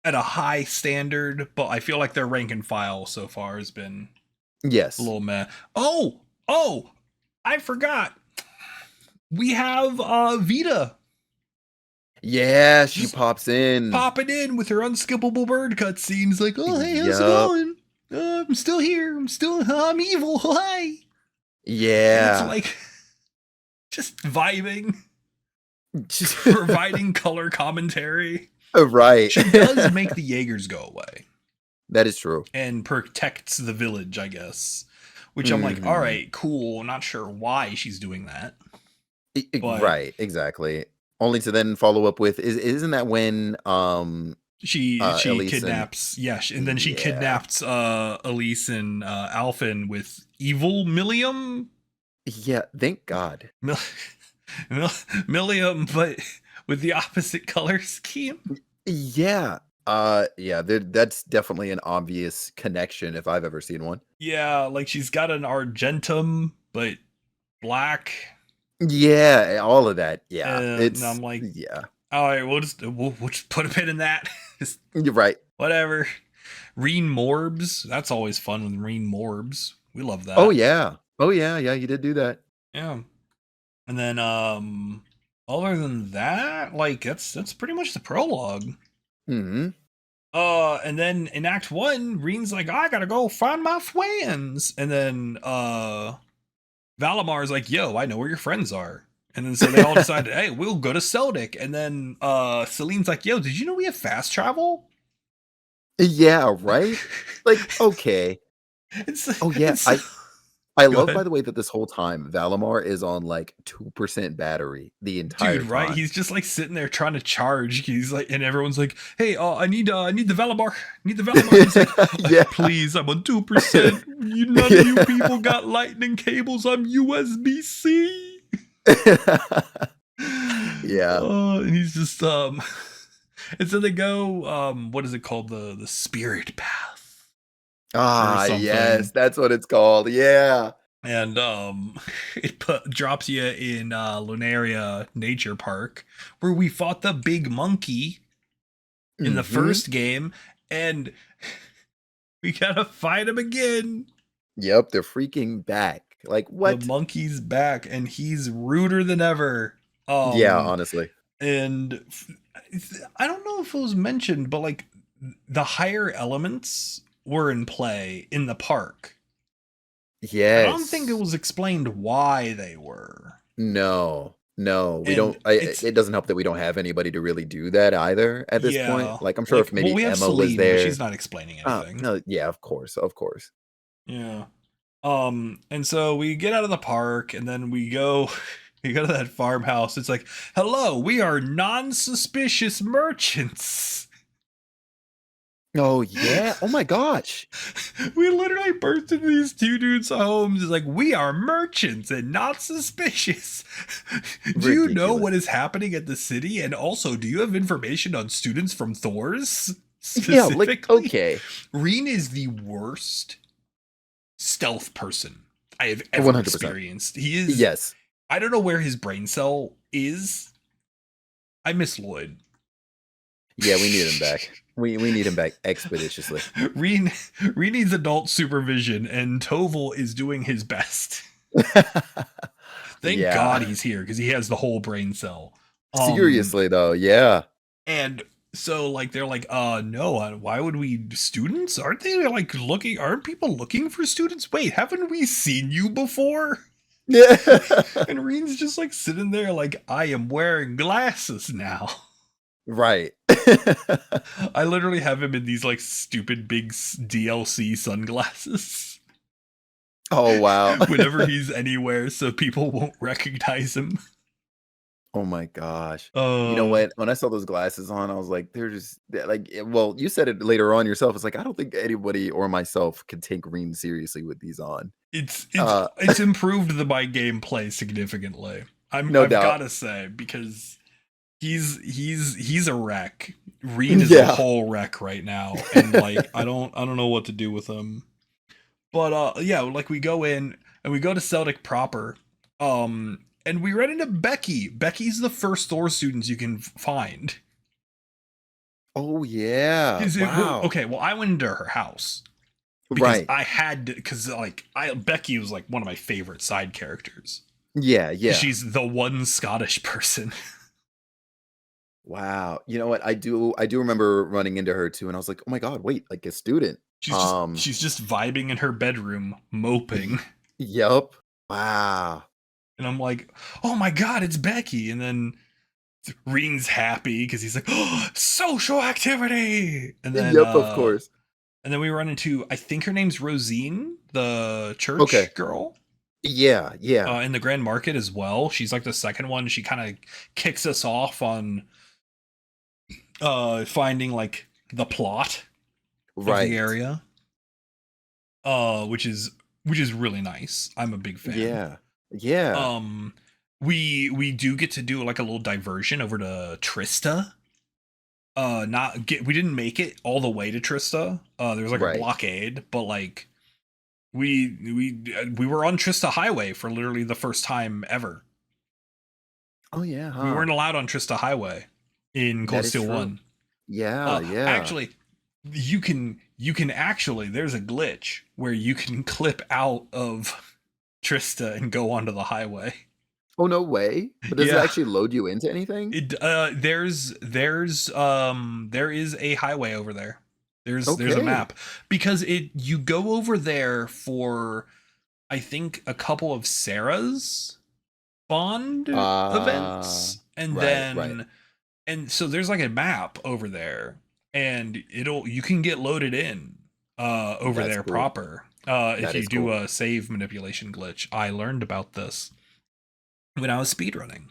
A: at a high standard, but I feel like their rank and file so far has been a
B: Yes.
A: little meh. Oh, I forgot. We have Vita
B: Yeah, she
A: just
B: pops in.
A: popping in with her unskippable bird cutscenes like, "Oh, hey, how's it
B: Yup.
A: going? I'm still here. I'm evil. Hi." And it's
B: Yeah.
A: like just vibing, providing color commentary.
B: Right.
A: She does make the Jaegers go away
B: That is true.
A: and protects the village, I guess. Which I'm like, all
B: Mhm.
A: right, cool. Not sure why she's doing that, but
B: Right, exactly. Only to then follow up with isn't that when
A: she
B: Elise and
A: kidnaps, yeah, and then she
B: yeah.
A: kidnaps Elise and Alphen with evil Millium,
B: Yeah, thank God.
A: Mil- Millium, but with the opposite color scheme.
B: Yeah. Yeah, that's definitely an obvious connection if I've ever seen one.
A: Yeah, like she's got an Argentum, but black.
B: Yeah, all of that. Yeah.
A: And
B: It's
A: I'm like,
B: yeah.
A: all right, we'll just put a pin in that. Just
B: You're right.
A: whatever. Rean Morbs, that's always fun with Rean Morbs. We love
B: Oh
A: that.
B: yeah. Oh yeah, yeah, you did do that.
A: Yeah. And then other than that, like that's pretty much the prologue.
B: Mhm.
A: And then in Act 1, Rean's like, I gotta go find my friends. And then Valamar's like, yo, I know where your friends are. And then so they all decided, hey, we'll go to Celdic. And then Celine's like, yo, did you know we have fast travel?
B: Yeah, right? Like, okay.
A: It's
B: Oh yeah,
A: it's
B: I
A: go
B: love, by
A: ahead.
B: the way, that this whole time Valimar is on like 2% battery the
A: Dude,
B: entire
A: right?
B: time.
A: He's just like sitting there trying to charge. He's like, and everyone's like, "Hey, I need the Valimar. I need the Valimar." He's like,
B: Yeah.
A: "Please, I'm on 2%. You none of you people got lightning cables. I'm USB C."
B: Yeah.
A: And he's just and so they go what is it called, the spirit path or
B: Ah, yes,
A: something,
B: that's what it's called. Yeah.
A: and drops you in Lunaria Nature Park where we fought the big monkey in the
B: Mhm.
A: first game, and we gotta fight him again.
B: Yep, they're freaking back. Like,
A: The
B: what?
A: monkey's back, and he's ruder than ever.
B: Yeah,
A: Um,
B: honestly.
A: and I don't know if it was mentioned, but like the higher elements were in play in the park. I don't think it
B: Yes.
A: was explained why they were,
B: No. No, we
A: and
B: don't
A: it's
B: it doesn't help that we don't have anybody to really do that either at this point.
A: yeah,
B: Like, I'm sure
A: like
B: if
A: well,
B: maybe
A: we have
B: Emma was
A: Celine, but she's
B: there.
A: not explaining
B: Oh,
A: anything.
B: no, yeah, of course, of course.
A: Yeah. And so we get out of the park and then we go to that farmhouse. It's like, hello, we are non-suspicious merchants.
B: Oh, yeah. Oh my gosh.
A: We literally burst into these two dudes' homes. It's like, we are merchants and not suspicious. Do you know
B: Ridiculous.
A: what is happening at the city? And also, do you have information on students from Thor's?
B: Yeah, like,
A: Specifically,
B: okay.
A: Rean is the worst stealth person I have ever
B: 100%.
A: experienced. He is,
B: Yes.
A: I don't know where his brain cell is. I miss Lloyd.
B: Yeah, we need him back. We need him back expeditiously.
A: Reen needs adult supervision, and Toval is doing his best. Thank God
B: Yeah.
A: he's here because he has the whole brain cell.
B: Seriously though, yeah.
A: And so like they're like, no, why would we students? Aren't they like looking? Aren't people looking for students? Wait, haven't we seen you before?
B: Yeah.
A: And Rean's just like sitting there like, I am wearing glasses now.
B: Right.
A: I literally have him in these like stupid big DLC sunglasses.
B: Oh, wow.
A: Whenever he's anywhere, so people won't recognize him.
B: Oh my gosh. You know
A: Uh,
B: what? When I saw those glasses on, I was like, they're just like, well, you said it later on yourself. It's like, I don't think anybody or myself can take Rean seriously with these on.
A: it's
B: Uh,
A: it's improved my gameplay significantly.
B: no
A: I've
B: doubt.
A: gotta say, because he's a wreck. Rean is a
B: Yeah.
A: whole wreck right now, and like I don't know what to do with him. But yeah, like we go in and we go to Celdic proper. And we run into Becky. Becky's the first Thor students you can find.
B: Oh yeah. Wow.
A: Okay, well I went into her house because
B: Right.
A: I had to, because like Becky was like one of my favorite side characters.
B: Yeah, yeah.
A: She's the one Scottish person.
B: Wow. You know what? I do remember running into her too, and I was like, oh my God, wait, like a student.
A: She's just vibing in her bedroom, moping.
B: Yep. Wow.
A: And I'm like, oh my God, it's Becky. And then Rean's happy because he's like, oh, social activity.
B: Yep, of course.
A: And then we run into, I think her name's Rosine, the church
B: Okay.
A: girl.
B: Yeah, yeah.
A: In the Grand Market as well. She's like the second one. She kind of kicks us off on finding like the plot of
B: Right.
A: the area. Which is really nice. I'm a big fan.
B: Yeah. Yeah.
A: We do get to do like a little diversion over to Trista. We didn't make it all the way to Trista. There was like a
B: Right.
A: blockade, but like we were on Trista Highway for literally the first time ever.
B: Oh yeah,
A: We
B: huh?
A: weren't allowed on Trista Highway in Cold
B: That is
A: Steel
B: true.
A: 1.
B: Yeah, yeah.
A: Actually, you can actually, there's a glitch where you can clip out of Trista and go onto the highway.
B: Oh, no way? But does it
A: Yeah.
B: actually load you into anything?
A: There is a highway over there. There's a
B: Okay.
A: map, because you go over there for I think a couple of Sarah's Bond events, and
B: Right,
A: then
B: right.
A: and so there's like a map over there, and you can get loaded in over
B: That's
A: there
B: cool.
A: proper if
B: That
A: you
B: is
A: do
B: cool.
A: a save manipulation glitch. I learned about this when I was speedrunning.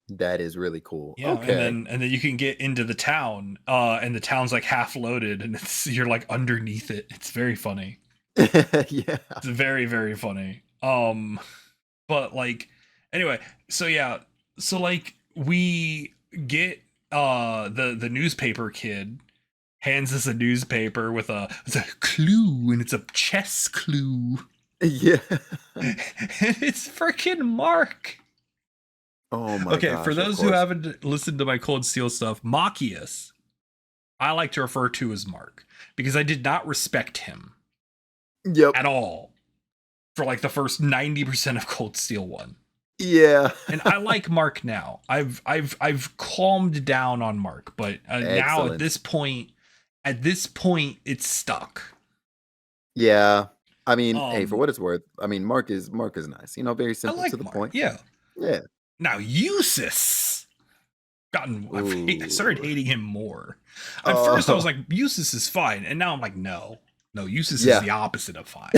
B: That is really cool.
A: Yeah,
B: Okay.
A: and then you can get into the town, and the town's like half loaded, and you're like underneath it. It's very funny.
B: Yeah.
A: It's very, very funny. But like, anyway, so yeah, so like we get the newspaper kid hands us a newspaper with it's a clue, and it's a chess clue.
B: Yeah.
A: And it's freaking Mark.
B: Oh my
A: Okay,
B: gosh,
A: for
B: of
A: those who
B: course.
A: haven't listened to my Cold Steel stuff, Machias, I like to refer to as Mark, because I did not respect him
B: Yep.
A: at all for like the first 90% of Cold Steel 1.
B: Yeah.
A: And I like Mark now. I've calmed down on Mark, but now
B: Excellent.
A: at this point it's stuck.
B: Yeah. I mean, hey, for what it's worth, I mean, Mark is nice. You know, very
A: I
B: simple
A: like
B: to the
A: Mark.
B: point.
A: Yeah.
B: Yeah.
A: Now Eustace I started hating him more. At first I was like, Eustace is fine, and now I'm like, no, Eustace is the opposite of fine.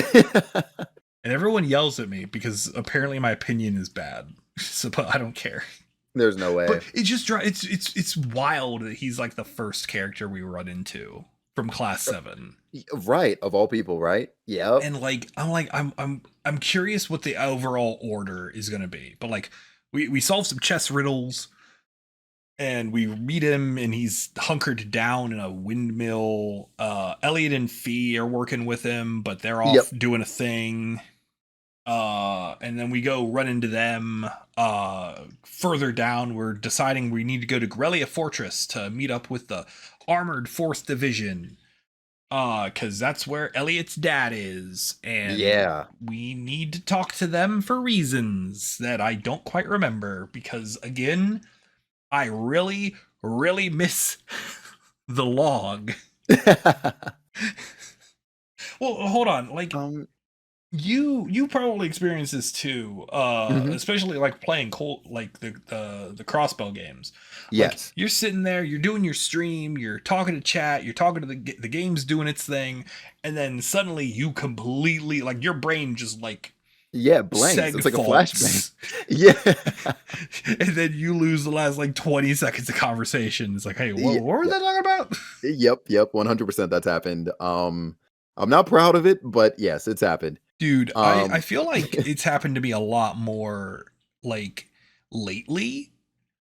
A: And everyone yells at me because apparently my opinion is bad. So, but I don't care.
B: There's no way.
A: But it just it's wild that he's like the first character we run into from Class 7.
B: Right, of all people, right? Yep.
A: And like I'm curious what the overall order is going to be. But like we solve some chess riddles, and we meet him, and he's hunkered down in a windmill. Elliot and Fee are working with him, but they're off doing a thing. And then we go run into them. Further down, we're deciding we need to go to Grelia Fortress to meet up with the Armored 4th Division. Because that's where Elliot's dad is. And we need to talk to them for reasons that I don't quite remember. Because, again, I really, really miss the log. Well, hold on. Like, you probably experience this too,
B: Mhm.
A: especially like playing cold, like the crossbow games. Like
B: Yes.
A: you're sitting there, you're doing your stream, you're talking to chat, you're talking to the game's doing its thing, and then suddenly you completely like your brain just like
B: Yeah, blanks.
A: seg
B: It's like a flashbang.
A: faults,
B: Yeah.
A: and then you lose the last like 20 seconds of conversation. It's like, hey,
B: Yeah,
A: what were
B: yeah.
A: they talking about?
B: Yep, 100% that's happened. I'm not proud of it, but yes, it's happened.
A: Dude, I
B: Um,
A: feel like it's happened to me a lot more like lately.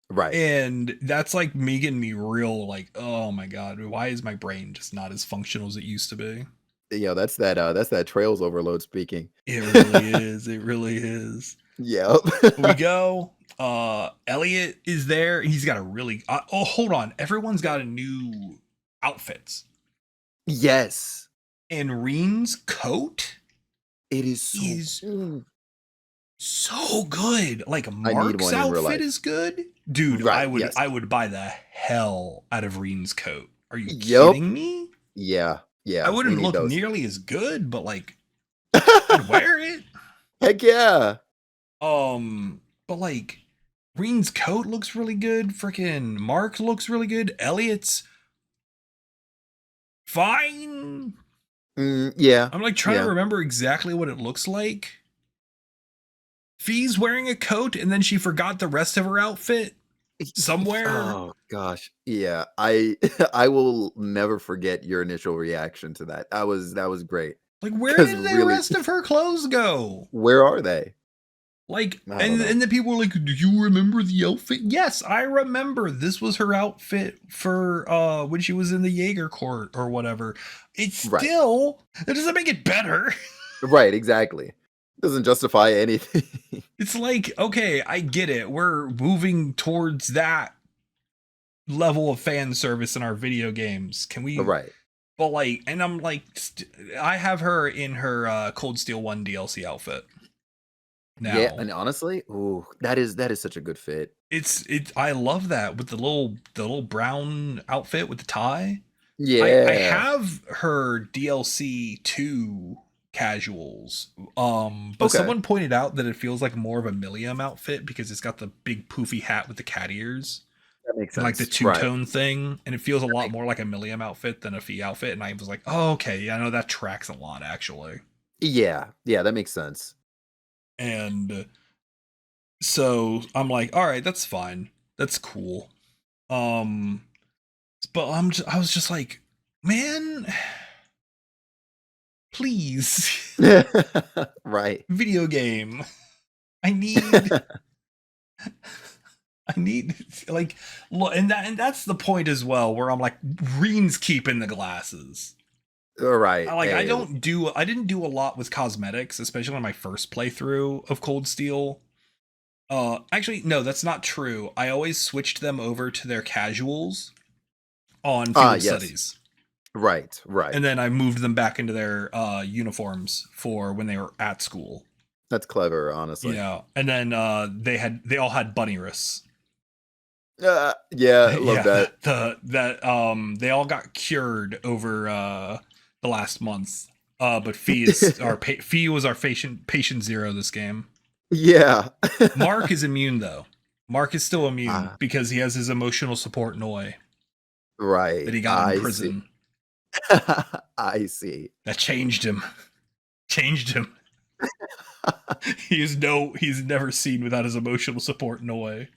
B: right.
A: And that's like making me real like, oh my god, why is my brain just not as functional as it used to be?
B: That's that trails overload speaking.
A: It really is. It really is.
B: Yep.
A: We go. Elliot is there. He's got a really oh, hold on. Everyone's got a new outfits.
B: Yes.
A: And Rean's coat
B: It is so
A: is
B: ooh,
A: so good. Like
B: I need
A: Mark's
B: one in real
A: outfit
B: life.
A: is good. Dude,
B: Right, yes.
A: I would buy the hell out of Rean's coat. Are you
B: Yep.
A: kidding me?
B: Yeah,
A: I
B: yeah, we
A: wouldn't
B: need
A: look
B: those.
A: nearly as good, but like I'd wear it.
B: Heck yeah.
A: But like Rean's coat looks really good. Freaking Mark looks really good. Elliot's fine.
B: Yeah,
A: I'm like trying to
B: yeah.
A: remember exactly what it looks like. Fee's wearing a coat and then she forgot the rest of her outfit somewhere.
B: Oh gosh. Yeah. I I will never forget your initial reaction to that. That was great.
A: Like, where
B: 'Cause
A: did the
B: really,
A: rest of her clothes go?
B: where are they?
A: Like,
B: I don't know.
A: and the people were like, "Do you remember the outfit?" Yes, I remember. This was her outfit for when she was in the Jaeger court or whatever. It's
B: Right.
A: still that doesn't make it better.
B: Right, exactly. Doesn't justify anything.
A: It's like, okay, I get it. We're moving towards that level of fan service in our video games. Can we
B: Right.
A: but like and I'm like I have her in her Cold Steel 1 DLC outfit
B: Yeah,
A: now.
B: and honestly, ooh, that is such a good fit.
A: It's I love that with the little brown outfit with the tie. I
B: Yeah.
A: have her DLC 2 casuals. But
B: Okay.
A: someone pointed out that it feels like more of a Milliam outfit because it's got the big poofy hat with the cat ears
B: That makes
A: and like the
B: sense. Right.
A: two-tone thing, and it feels a
B: That
A: lot
B: makes
A: more like a Milliam outfit than a Fee outfit. And I was like, oh, okay, yeah, I know that tracks a lot actually.
B: Yeah. Yeah, that makes sense.
A: And so I'm like, all right, that's fine. That's cool. Um but I was just like, man, please,
B: Right.
A: video game. I need, I need, like, look, and that's the point as well, where I'm like, Rean's keeping the glasses.
B: Right. Hey,
A: I didn't do a lot with cosmetics, especially on my first playthrough of Cold Steel. Actually, no, that's not true. I always switched them over to their casuals on field
B: yes.
A: studies.
B: Right, right.
A: And then I moved them back into their uniforms for when they were at school.
B: That's clever, honestly.
A: Yeah, and then they all had bunny wrists.
B: Yeah, love
A: Yeah,
B: that.
A: they all got cured over the last month. But Fee is Fee was our patient zero this game.
B: Yeah.
A: Mark is immune though. Mark is still immune
B: Ah,
A: because he has his emotional support Noi that
B: right.
A: he got in
B: I see.
A: prison.
B: I see.
A: That changed him. Changed him. He's never seen without his emotional support Noi.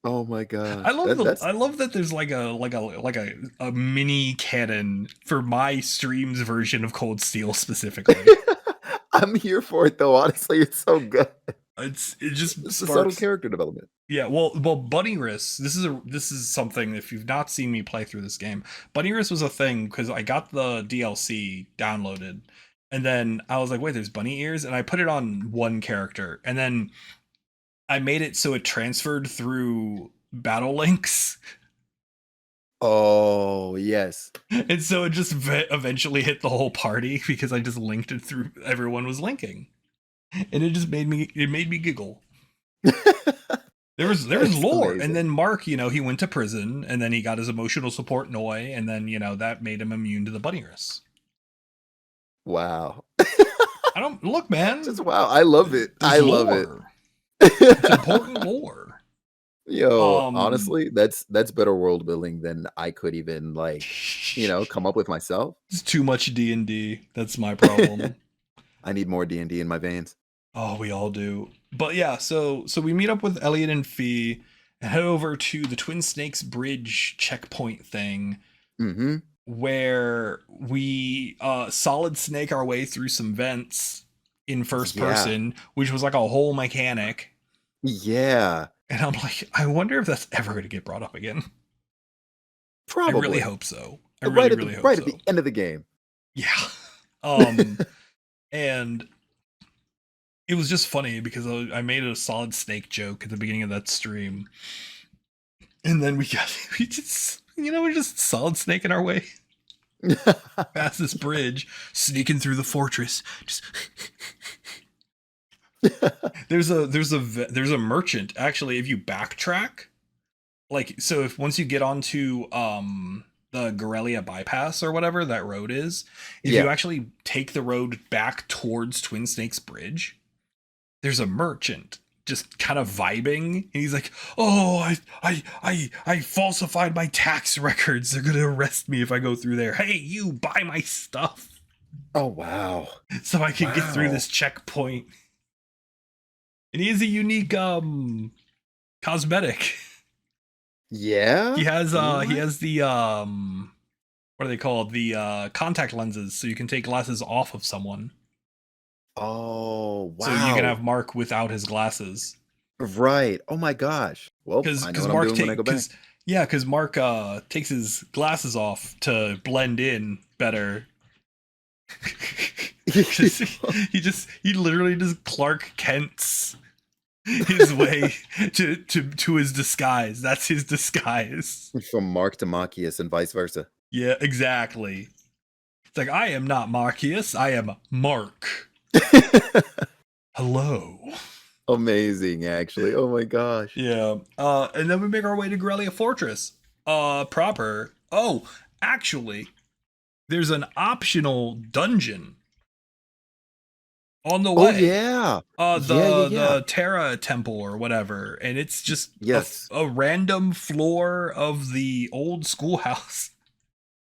B: Oh my gosh. That's
A: I love that there's a mini canon for my streams version of Cold Steel specifically.
B: I'm here for it though, honestly. It's so good.
A: It just
B: It's the subtle
A: sparks.
B: character development.
A: Yeah, well, Bunny Wrists. This is something. If you've not seen me play through this game, Bunny Wrists was a thing because I got the DLC downloaded, and then I was like, wait, there's bunny ears, and I put it on one character, and then I made it so it transferred through battle links.
B: Oh, yes.
A: And so it just eventually hit the whole party because I just linked it through everyone was linking. And it just made me giggle. There was
B: That's
A: lore. And
B: amazing.
A: then Mark, he went to prison and then he got his emotional support Noi, and then, that made him immune to the bunny wrists.
B: Wow.
A: I don't look, man.
B: Just wow, I love it. I love it.
A: It's important lore.
B: Yo, honestly, that's better world building than I could even like, come up with myself.
A: It's too much D&D. That's my problem.
B: I need more D&D in my veins.
A: Oh, we all do. But yeah, so we meet up with Elliot and Fee and head over to the Twin Snakes Bridge checkpoint thing, where we solid snake our way through some vents in first person, which was like a whole mechanic.
B: Yeah.
A: And I'm like, I wonder if that's ever going to get brought up again.
B: Probably.
A: I really hope so. I really hope so.
B: Right at the end of the game.
A: Yeah. And it was just funny because I made a solid snake joke at the beginning of that stream. And then we're just solid snaking our way past this bridge, sneaking through the fortress. Just there's a merchant actually. If you backtrack, like, so if once you get onto the Gorelia bypass or whatever that road is, if you actually take the road back towards Twin Snakes Bridge, there's a merchant just kind of vibing, and he's like, "Oh, I falsified my tax records. They're gonna arrest me if I go through there. Hey, you buy my stuff."
B: Oh wow!
A: So I can get through this checkpoint. And he is a unique cosmetic.
B: Yeah.
A: He has the what are they called? The contact lenses, so you can take glasses off of someone.
B: Oh, wow.
A: So you can have Mark without his glasses.
B: Right. Oh my gosh. Well, I know what I'm doing when I go back.
A: Yeah, because Mark takes his glasses off to blend in better. he literally just Clark Kent's his way to his disguise. That's his disguise.
B: From Mark to Marcius and vice versa.
A: Yeah, exactly. It's like, I am not Marcius, I am Mark. Hello.
B: Amazing, actually. Oh my gosh.
A: Yeah. And then we make our way to Gorelia Fortress. Proper. Oh, actually, there's an optional dungeon on the way.
B: Oh yeah.
A: The Terra Temple or whatever, and it's just a random floor of the old schoolhouse.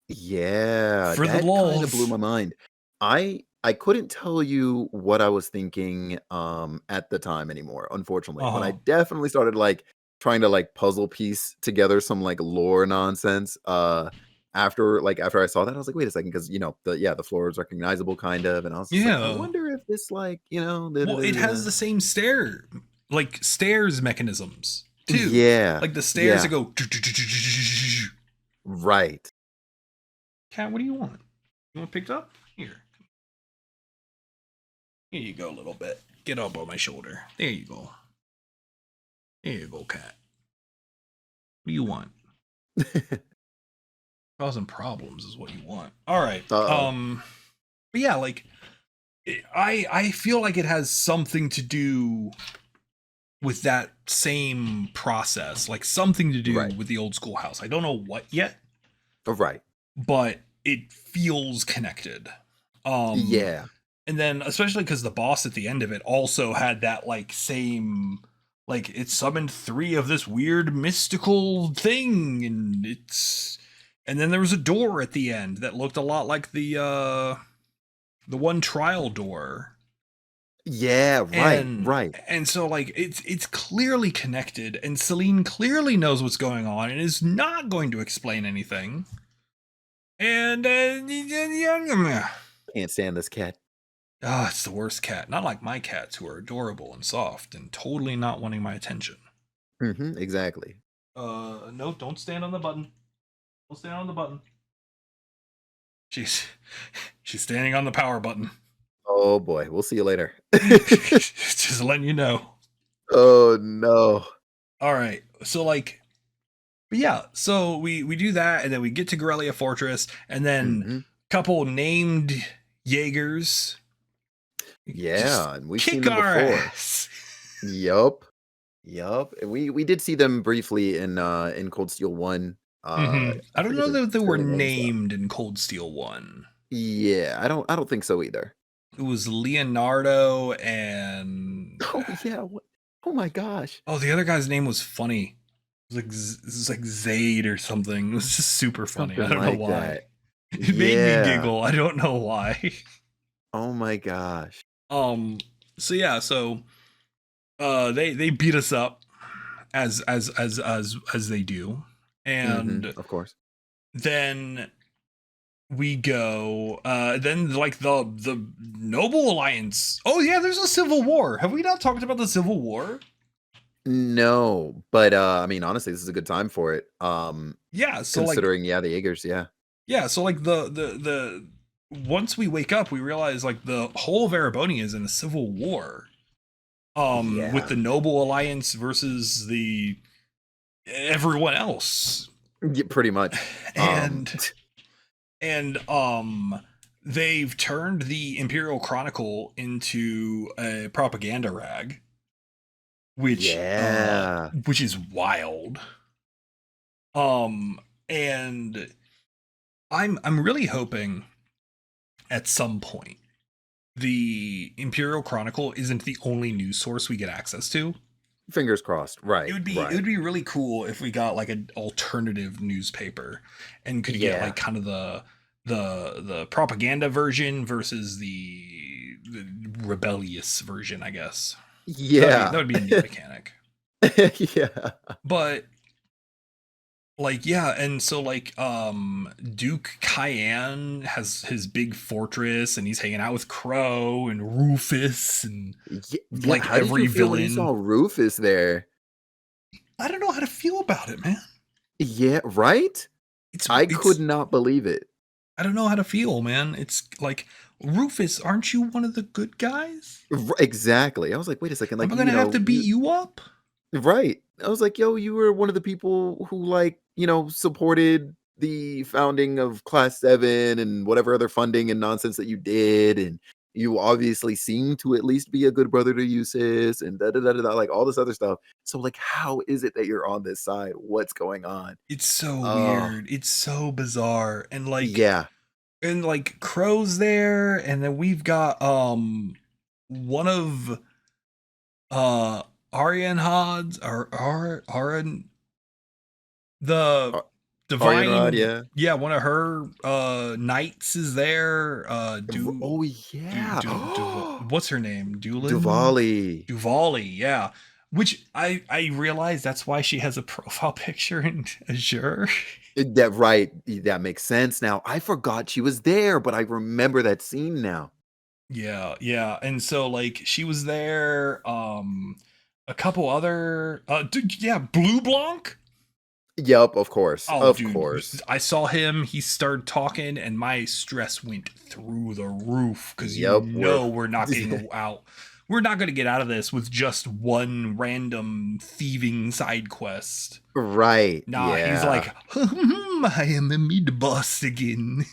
B: Yeah,
A: For
B: that
A: the lulz.
B: kind of blew my mind. I couldn't tell you what I was thinking at the time anymore, unfortunately. But I definitely started like trying to like puzzle piece together some like lore nonsense. After I saw that, I was like, wait a second, because the floor is recognizable kind of, and I was just like, I wonder if this like
A: well, it has the same stairs mechanisms too.
B: Yeah,
A: like the stairs that go
B: right.
A: Cat, what do you want? You want picked up? Here you go, a little bit. Get up on my shoulder. There you go. There you go, cat. What do you want? Causing problems is what you want. All right. But yeah, like I feel like it has something to do with that same process, like something to do with the old schoolhouse. I don't know what yet.
B: Right.
A: But it feels connected.
B: Yeah.
A: And then especially because the boss at the end of it also had that like same, like it summoned 3 of this weird mystical thing, and then there was a door at the end that looked a lot like the one trial door.
B: Yeah, right.
A: And so like it's clearly connected, and Celine clearly knows what's going on and is not going to explain anything. And
B: can't stand this cat.
A: Oh, it's the worst cat. Not like my cats, who are adorable and soft and totally not wanting my attention.
B: Exactly.
A: No, don't stand on the button. Don't stand on the button. She's standing on the power button.
B: Oh boy, we'll see you later.
A: Just letting you know.
B: Oh no.
A: All right. So like, yeah. So we do that, and then we get to Gorelia Fortress, and then a couple named Jaegers.
B: Yeah, and we've seen them before.
A: Ass.
B: Yup. We did see them briefly in Cold Steel 1.
A: I don't know that they were named in Cold Steel 1.
B: Yeah, I don't think so either.
A: it was Leonardo and
B: Oh yeah. What? Oh my gosh.
A: oh, the other guy's name was funny. It was like Zayd or something. It was just super funny. I
B: Something
A: don't know
B: like
A: why.
B: that.
A: It made me
B: Yeah.
A: giggle. I don't know why.
B: Oh my gosh.
A: Um. So yeah. So they beat us up as they do, and
B: Of course.
A: then we go. Then like the Noble Alliance. Oh yeah, there's a civil war. Have we not talked about the Civil War?
B: No, but I mean, honestly, this is a good time for it.
A: Yeah. So like
B: Considering, yeah, the Jaegers, yeah.
A: yeah. So like the once we wake up, we realize like the whole of Ereboni is in a civil war. With
B: Yeah.
A: the Noble Alliance versus the everyone else.
B: Yeah, pretty much.
A: And they've turned the Imperial Chronicle into a propaganda rag,
B: Yeah.
A: which is wild. And I'm really hoping at some point the Imperial Chronicle isn't the only news source we get access to.
B: Fingers crossed. Right.
A: It would be really cool if we got like an alternative newspaper and could get like kind of the propaganda version versus the rebellious version, I guess.
B: Yeah.
A: That would be a neat mechanic.
B: Yeah.
A: But like yeah, and so like Duke Cayenne has his big fortress and he's hanging out with Crow and Rufus and
B: Yeah.
A: like
B: How did
A: every
B: you feel when you saw
A: villain.
B: Rufus there?
A: I don't know how to feel about it, man.
B: Yeah, right?
A: It's
B: I
A: it's
B: could not believe it.
A: I don't know how to feel, man. It's like, Rufus, aren't you one of the good guys?
B: Exactly. I was like, wait a second,
A: Am
B: like,
A: I gonna have to beat you up?
B: right. I was like, yo, you were one of the people who, like, supported the founding of Class 7 and whatever other funding and nonsense that you did. And you obviously seem to at least be a good brother to Eustace and da da da da, da, like all this other stuff. So, like, how is it that you're on this side? What's going on?
A: It's so
B: Oh,
A: weird. It's so bizarre.
B: yeah.
A: And like Crow's there, and then we've got one of Arian Hod's or Aran the
B: Ar- Rod,
A: divine,
B: yeah.
A: yeah, one of her knights is there.
B: Oh, yeah.
A: What's her name?
B: Diwali.
A: Duvali, yeah. Which I realize that's why she has a profile picture in Azure.
B: That right. That makes sense now. I forgot she was there, but I remember that scene now.
A: Yeah, yeah. And so like she was there, a couple other yeah, Blue Blanc.
B: Yep, of course.
A: Oh
B: Of
A: dude,
B: course.
A: I saw him, he started talking and my stress went through the roof because
B: Yep,
A: we're not getting out. We're not going to get out of this with just one random thieving side quest.
B: Right.
A: Nah, he's
B: Yeah.
A: like, I am the mid boss again.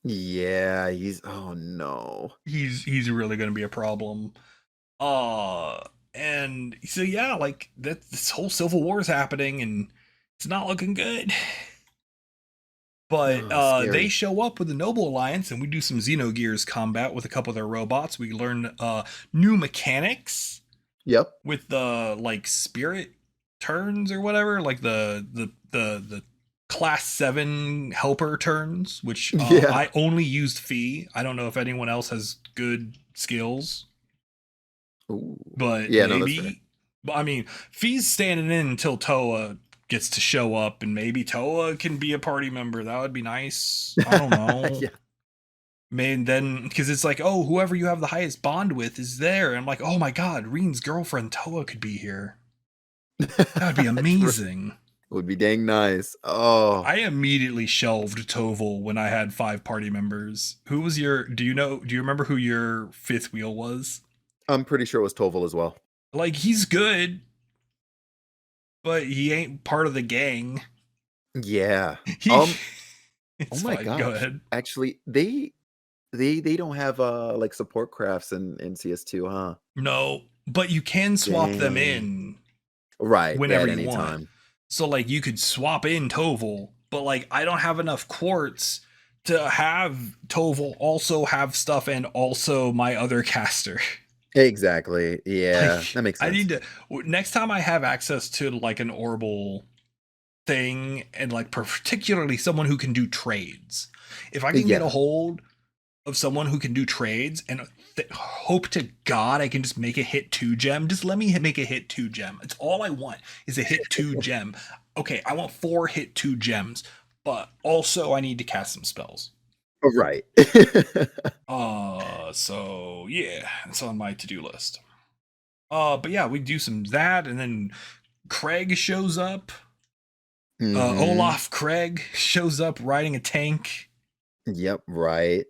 B: Yeah, oh no.
A: He's really going to be a problem. And so yeah, like this whole civil war is happening and it's not looking good. But
B: Oh,
A: they
B: scary.
A: show up with the Noble Alliance and we do some Xenogears combat with a couple of their robots. We learn new mechanics
B: Yep.
A: with the like spirit turns or whatever, like the class 7 helper turns, which
B: Yeah.
A: I only used Fee. I don't know if anyone else has good skills,
B: Ooh.
A: but
B: Yeah, no, that's fair.
A: maybe. But I mean, Fee's standing in until Toa gets to show up, and maybe Toa can be a party member. That would be nice. I don't know.
B: Yeah.
A: Man, then because it's like, oh, whoever you have the highest bond with is there. And I'm like, oh my god, Rean's girlfriend Toa could be here. That would be amazing.
B: Would be dang nice. Oh.
A: I immediately shelved Toval when I had 5 party members. Who was your? Do you remember who your 5th wheel was?
B: I'm pretty sure it was Toval as well.
A: Like he's good, but he ain't part of the gang.
B: Yeah.
A: It's
B: Oh my
A: fine.
B: gosh.
A: Go ahead.
B: Actually, they don't have like support crafts in CS2, huh?
A: No, but you can swap them
B: Dang.
A: in
B: Right.
A: whenever
B: At
A: you
B: any
A: want.
B: time.
A: So like you could swap in Toval, but like I don't have enough quartz to have Toval also have stuff and also my other caster.
B: Exactly. Yeah,
A: Like,
B: that makes
A: I
B: sense.
A: need to, next time I have access to like an Orbital thing and like particularly someone who can do trades. If I can get a
B: Yeah.
A: hold of someone who can do trades and hope to God I can just make a hit 2 gem, just let me make a hit 2 gem. It's all I want is a hit 2 gem. Okay, I want 4 hit 2 gems, but also I need to cast some spells.
B: Right.
A: So yeah, it's on my to-do list. But yeah, we do some that, and then Craig shows up.
B: Mhm.
A: Olaf Craig shows up riding a tank.
B: Yep, right.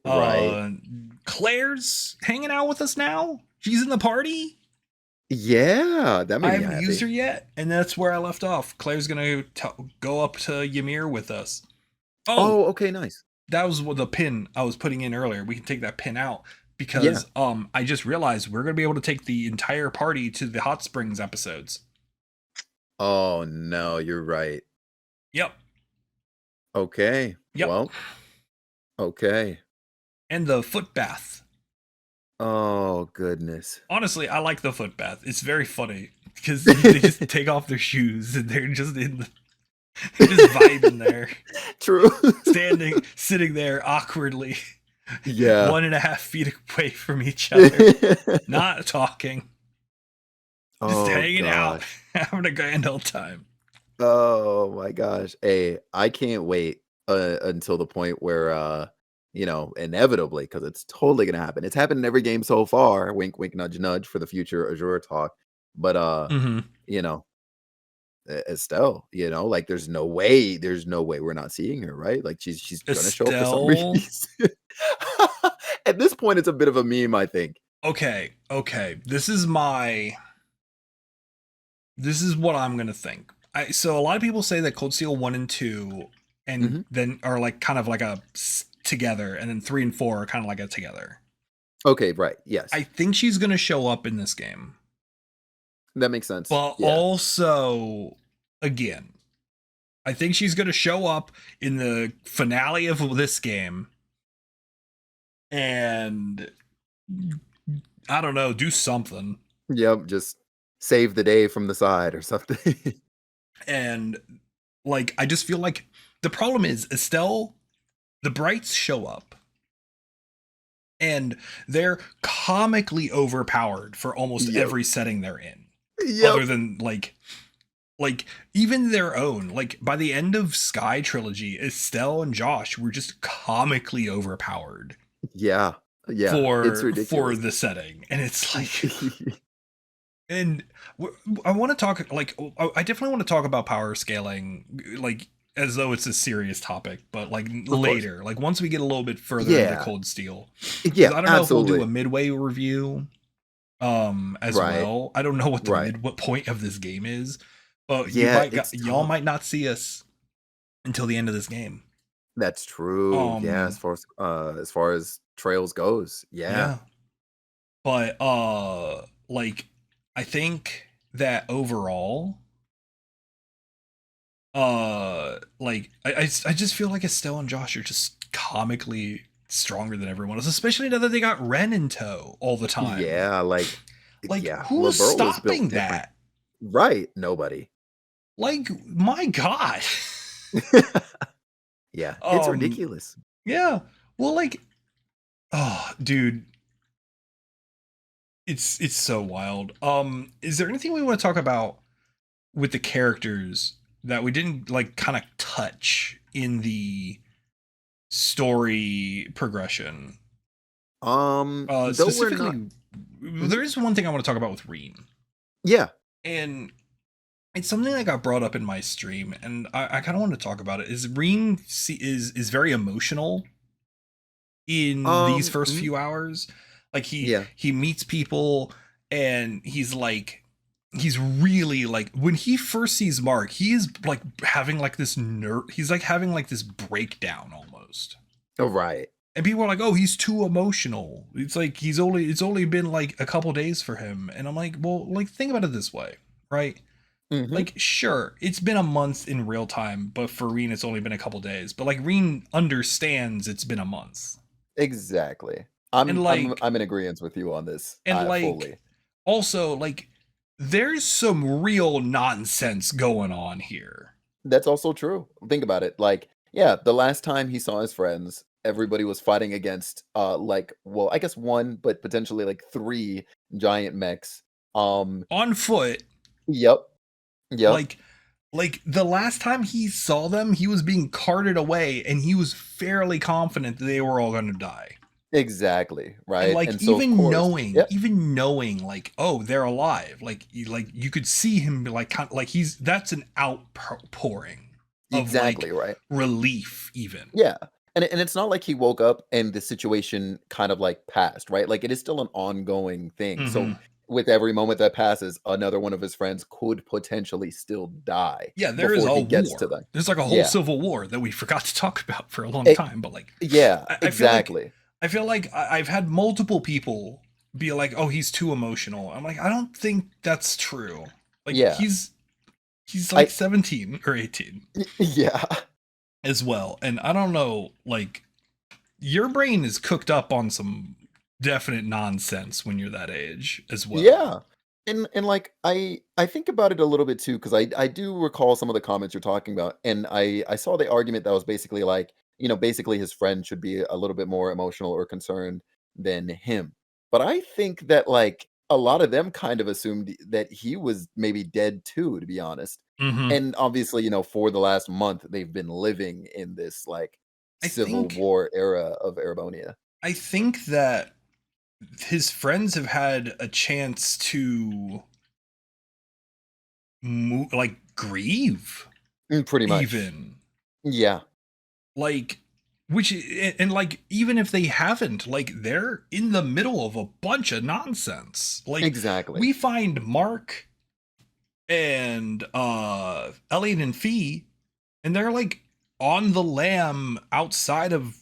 A: Claire's hanging out with us now. She's in the party.
B: Yeah, that
A: I
B: made me
A: haven't used
B: happy.
A: her yet, and that's where I left off. Claire's gonna go up to Ymir with us. Oh,
B: Oh, okay, nice.
A: that was the pin I was putting in earlier. We can take that pin out
B: Yeah.
A: because I just realized we're gonna be able to take the entire party to the Hot Springs episodes.
B: Oh, no, you're right.
A: Yep.
B: Okay.
A: Yep.
B: Well, okay.
A: And the foot bath.
B: Oh, goodness.
A: Honestly, I like the foot bath. It's very funny because they just take off their shoes and they're just in the just vibing there.
B: True.
A: Sitting there awkwardly,
B: Yeah.
A: 1.5 feet away from each other, not talking, just
B: Oh,
A: hanging out,
B: gosh.
A: having a grand old time.
B: Oh my gosh. Hey, I can't wait until the point where inevitably, because it's totally gonna happen. It's happened in every game so far. Wink, wink, nudge, nudge for the future Azure talk. But
A: Mm-hmm.
B: you know, Estelle, like there's no way we're not seeing her, right? Like she's gonna show up for some
A: Estelle.
B: reason. At this point, it's a bit of a meme, I think.
A: Okay. This is what I'm gonna think. So a lot of people say that Cold Steel 1 and 2 and
B: Mhm.
A: then are like kind of like a together, and then 3 and 4 are kind of like a together.
B: Okay, right. Yes.
A: I think she's gonna show up in this game.
B: That makes sense.
A: But
B: Yeah.
A: also, again, I think she's gonna show up in the finale of this game and I don't know, do something.
B: Yep, just save the day from the side or something.
A: And like I just feel like the problem is Estelle, the Brights show up and they're comically overpowered for almost
B: Yep.
A: every setting they're in.
B: Yep.
A: Other than like even their own. Like by the end of Sky Trilogy, Estelle and Josh were just comically overpowered
B: Yeah. Yeah. It's
A: for
B: ridiculous.
A: the setting, and it's like, and I want to talk like I definitely want to talk about power scaling, like as though it's a serious topic, but like
B: Of course.
A: later, like once we get a little bit further into
B: Yeah.
A: Cold Steel, because
B: Yeah,
A: I don't know if we'll do a
B: absolutely.
A: midway review as
B: Right.
A: well. I don't know what
B: Right.
A: what point of this game is, but
B: Yeah, it's
A: y'all
B: tough.
A: might not see us until the end of this game.
B: That's true. Yeah,
A: Um
B: as far as trails goes. Yeah.
A: yeah. But like I think that overall like I just feel like Estelle and Josh are just comically stronger than everyone else, especially now that they got Ren in tow all the time.
B: Yeah,
A: Like
B: yeah,
A: who's
B: LeBeau was built
A: stopping
B: different.
A: that?
B: Right, nobody.
A: Like my god.
B: Yeah, it's
A: um
B: ridiculous.
A: yeah. Well like oh dude, it's so wild. Is there anything we want to talk about with the characters that we didn't like kind of touch in the story progression?
B: Though we're not.
A: Specifically,
B: Mhm.
A: there is one thing I want to talk about with Rean,
B: Yeah.
A: and it's something that got brought up in my stream, and I kind of want to talk about it. Is Rean is very emotional in these first
B: Mhm.
A: few hours. Like
B: Yeah.
A: he meets people, and he's really like when he first sees Mark, he is like having like this he's like having like this breakdown almost.
B: Oh, right.
A: And people are like, "Oh, he's too emotional." It's like it's only been like a couple days for him. And I'm like, "Well, like think about it this way, right?
B: Hmm.
A: Like, sure, it's been a month in real time, but for Rean, it's only been a couple days. But like, Rean understands it's been a month,
B: Exactly.
A: and
B: I'm in agreement with you on this.
A: like,
B: Fully.
A: also like, there's some real nonsense going on here.
B: That's also true. Think about it. Like, yeah, the last time he saw his friends, everybody was fighting against like, well, I guess one, but potentially like three giant mechs. Um,
A: On foot,
B: yep, yep,
A: like the last time he saw them, he was being carted away, and he was fairly confident that they were all going to die.
B: exactly,
A: And
B: right.
A: like,
B: And so of course, yep,
A: even knowing like, oh, they're alive, like you could see him like kind of, like he's that's an outpouring of like
B: exactly, right.
A: relief even.
B: Yeah. And it's not like he woke up and the situation kind of like passed, right? Like it is still an ongoing thing. So
A: Hmm.
B: with every moment that passes, another one of his friends could potentially still die
A: Yeah, there is
B: before
A: a
B: he gets to
A: war.
B: them.
A: There's like a whole
B: Yeah.
A: civil war that we forgot to talk about for a long
B: E-
A: time. But like,
B: yeah,
A: I feel like
B: exactly.
A: I've had multiple people be like, "Oh, he's too emotional." I'm like, I don't think that's true. Like
B: Yeah.
A: he's like
B: I
A: 17 or 18
B: yeah.
A: as well, and I don't know, like, your brain is cooked up on some definite nonsense when you're that age as well.
B: Yeah. And like I think about it a little bit too cuz I do recall some of the comments you're talking about and I saw the argument that was basically like, basically his friend should be a little bit more emotional or concerned than him. But I think that like a lot of them kind of assumed that he was maybe dead too, to be honest.
A: Hmm.
B: And obviously, for the last month they've been living in this like
A: I
B: civil
A: think
B: war era of Erebonia.
A: I think that his friends have had a chance to like grieve
B: Pretty much.
A: even,
B: Yeah.
A: like, which, and like, even if they haven't, like, they're in the middle of a bunch of nonsense. Like,
B: Exactly.
A: we find Mark and Elliot and Fee, and they're like on the lam outside of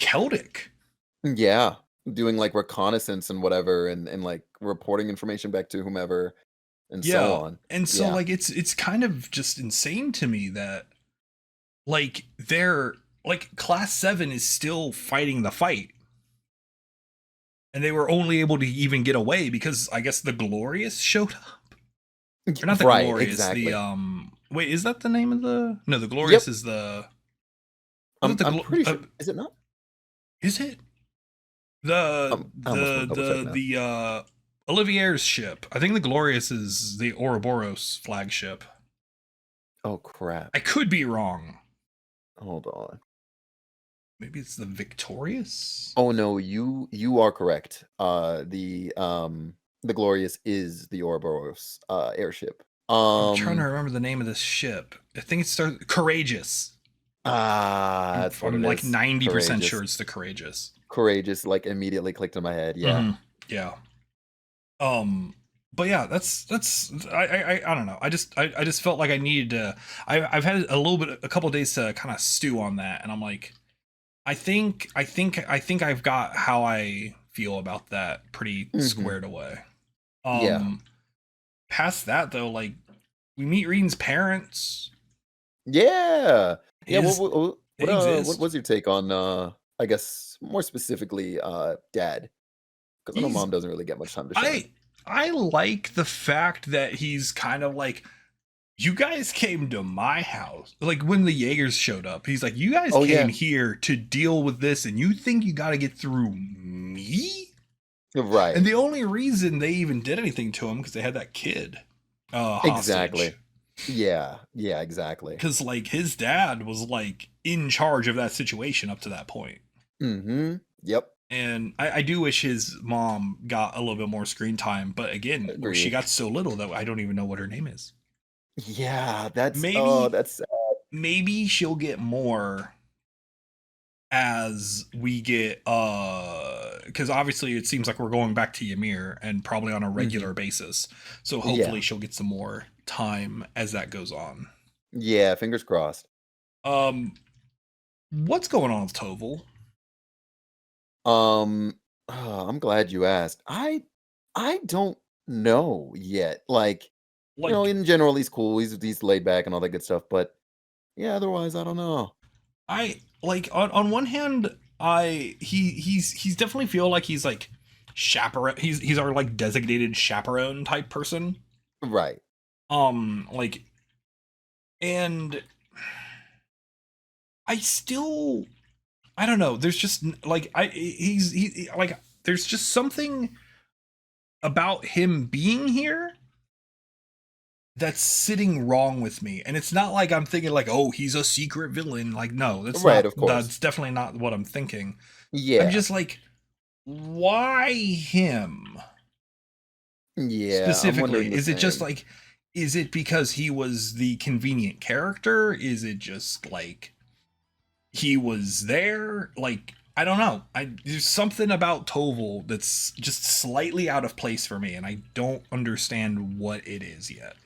A: Celdic.
B: Yeah, doing, like, reconnaissance and whatever and, like, reporting information back to whomever and so
A: Yeah.
B: on.
A: And so
B: Yeah.
A: like, it's kind of just insane to me that like they're like, class 7 is still fighting the fight, and they were only able to even get away because I guess the Glorious showed up. Or not the
B: Right,
A: Glorious, the
B: exactly.
A: wait, is that the name of the no, the Glorious
B: Yep,
A: is the, was it
B: I'm
A: the
B: I'm pretty sure is it not?
A: is it the
B: I almost wanna
A: the
B: double check
A: the
B: now.
A: the Olivier's ship? I think the Glorious is the Ouroboros flagship.
B: Oh, crap.
A: I could be wrong.
B: Hold on.
A: Maybe it's the Victorious.
B: Oh, no, you are correct. The Glorious is the Ouroboros, airship.
A: I'm trying to remember the name of this ship. I think it starts Courageous.
B: That's what
A: I'm
B: it
A: like
B: is.
A: 90% sure
B: Courageous.
A: it's the Courageous.
B: Courageous, like, immediately clicked in my head, yeah.
A: Hmm. Yeah. Um. But yeah, that's I don't know. I just felt like I needed to. I've had a couple days to kind of stew on that, and I'm like, I think I've got how I feel about that pretty
B: Mhm.
A: squared away.
B: Yeah.
A: Um. Past that though, like, we meet Rean's parents.
B: Yeah. Yeah,
A: His They
B: what
A: exist.
B: was your take on, I guess, more specifically, dad? Because I know
A: He's
B: mom doesn't really get much time to shine.
A: I I like the fact that he's kind of like, you guys came to my house. Like, when the Jaegers showed up, he's like, you guys
B: Oh,
A: came
B: yeah.
A: here to deal with this, and you think you got to get through me? And
B: Right.
A: the only reason they even did anything to him because they had that kid hostage.
B: Exactly. Yeah. Yeah, exactly.
A: Because like, his dad was like in charge of that situation up to that point.
B: Mhm. Yep.
A: And I do wish his mom got a little bit more screen time, but again, she
B: Agreed.
A: got so little that I don't even know what her name is.
B: Yeah,
A: Maybe
B: that's sad.
A: maybe she'll get more as we get, because obviously it seems like we're going back to Ymir and probably on a
B: Mhm.
A: regular basis. So
B: Yeah.
A: hopefully she'll get some more time as that goes on.
B: Yeah, fingers crossed.
A: Um, what's going on with Toval?
B: I'm glad you asked. I don't know yet. Like You know,
A: Like
B: in general, he's cool. He's laid back and all that good stuff. But yeah, otherwise, I don't know.
A: I like on one hand, he's definitely feel like he's like chaperone. He's our like designated chaperone type person.
B: Right.
A: Like, and I still, I don't know. There's just like he like there's just something about him being here that's sitting wrong with me. And it's not like I'm thinking like, oh, he's a secret villain. Like, no,
B: Right. Of course.
A: that's definitely not what I'm thinking. I'm
B: Yeah.
A: just like, why him
B: Yeah. I'm
A: specifically?
B: wondering the
A: Is it just
B: same.
A: like, is it because he was the convenient character? Is it just like he was there? Like, I don't know. There's something about Toval that's just slightly out of place for me, and I don't understand what it is yet.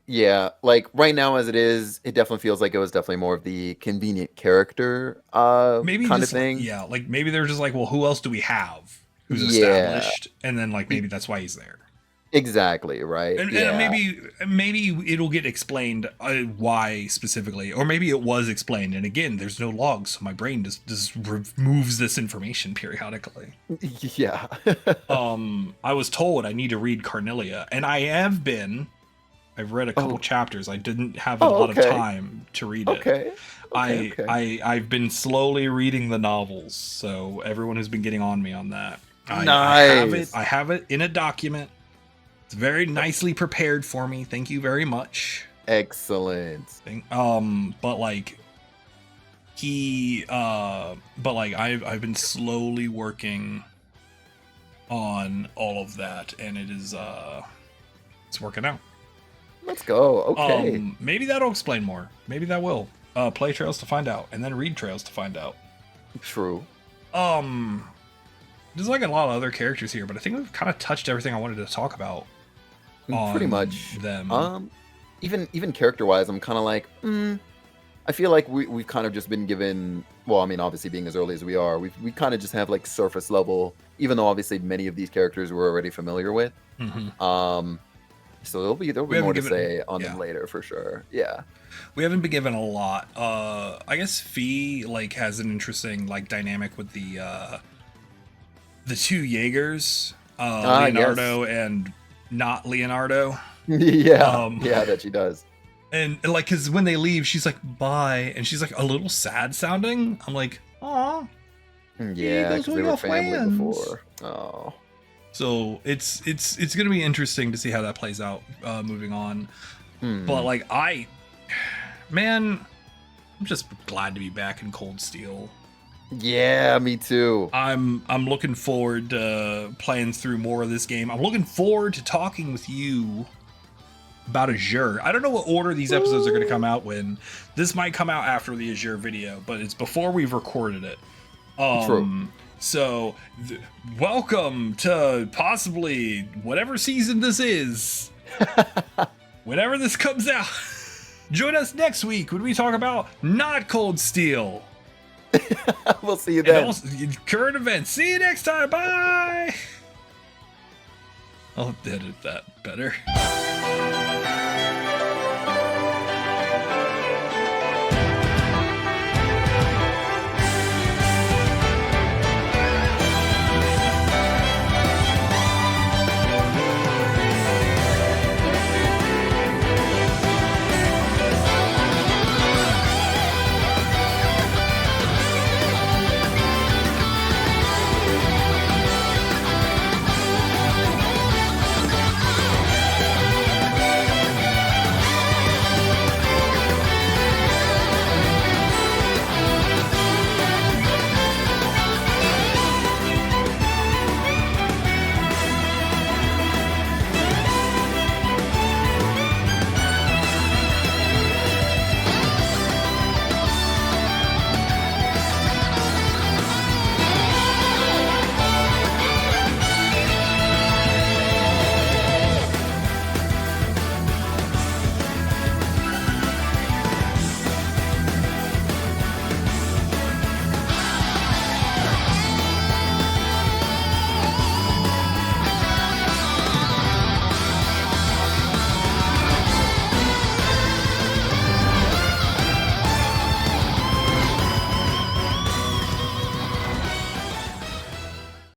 B: Yeah, like right now as it is, it definitely feels like it was definitely more of the convenient character
A: Maybe
B: kind of
A: just like,
B: thing.
A: yeah, like maybe they're just like, well, who else do we have who's
B: Yeah,
A: established? And then like
B: e-
A: maybe that's why he's there.
B: exactly, right?
A: And
B: Yeah.
A: maybe it'll get explained why specifically, or maybe it was explained. And again, there's no logs, so my brain just removes this information periodically.
B: Yeah.
A: I was told I need to read Carnelia, and I have been. I've read a couple
B: Oh,
A: chapters. I didn't have a
B: oh,
A: lot of
B: okay.
A: time to read it.
B: Okay. Okay, okay.
A: I've been slowly reading the novels, so everyone has been getting on me on that.
B: Nice.
A: I have it in a document. It's very nicely prepared for me. Thank you very much.
B: Excellent.
A: But like I've been slowly working on all of that, and it's working out.
B: Let's go. Okay.
A: Maybe that'll explain more. Maybe that will. Play trails to find out, and then read trails to find out.
B: True.
A: There's like a lot of other characters here, but I think we've kind of touched everything I wanted to talk about on
B: Pretty much.
A: them.
B: Even character-wise, I'm kind of like, I feel like we've kind of just been given, well, I mean, obviously being as early as we are, we kind of just have like surface level, even though obviously many of these characters we're already familiar with. So there'll be more to say on them later for sure. Yeah.
A: We haven't been given a lot. I guess Fee like has an interesting like dynamic with the two Jaegers, Leonardo and not Leonardo.
B: Yeah. Yeah, that she does.
A: And like, cause when they leave, she's like, bye. And she's like a little sad sounding. I'm like, aw.
B: Yeah, because they were family before. Oh.
A: So it's gonna be interesting to see how that plays out moving on. But like man, I'm just glad to be back in Cold Steel.
B: Yeah, me too.
A: I'm looking forward to playing through more of this game. I'm looking forward to talking with you about Azure. I don't know what order these episodes are going to come out when. This might come out after the Azure video, but it's before we've recorded it.
B: True.
A: So, welcome to possibly whatever season this is. Whenever this comes out. Join us next week when we talk about not Cold Steel.
B: We'll see you then.
A: And also, current events. See you next time. Bye. I'll edit that better.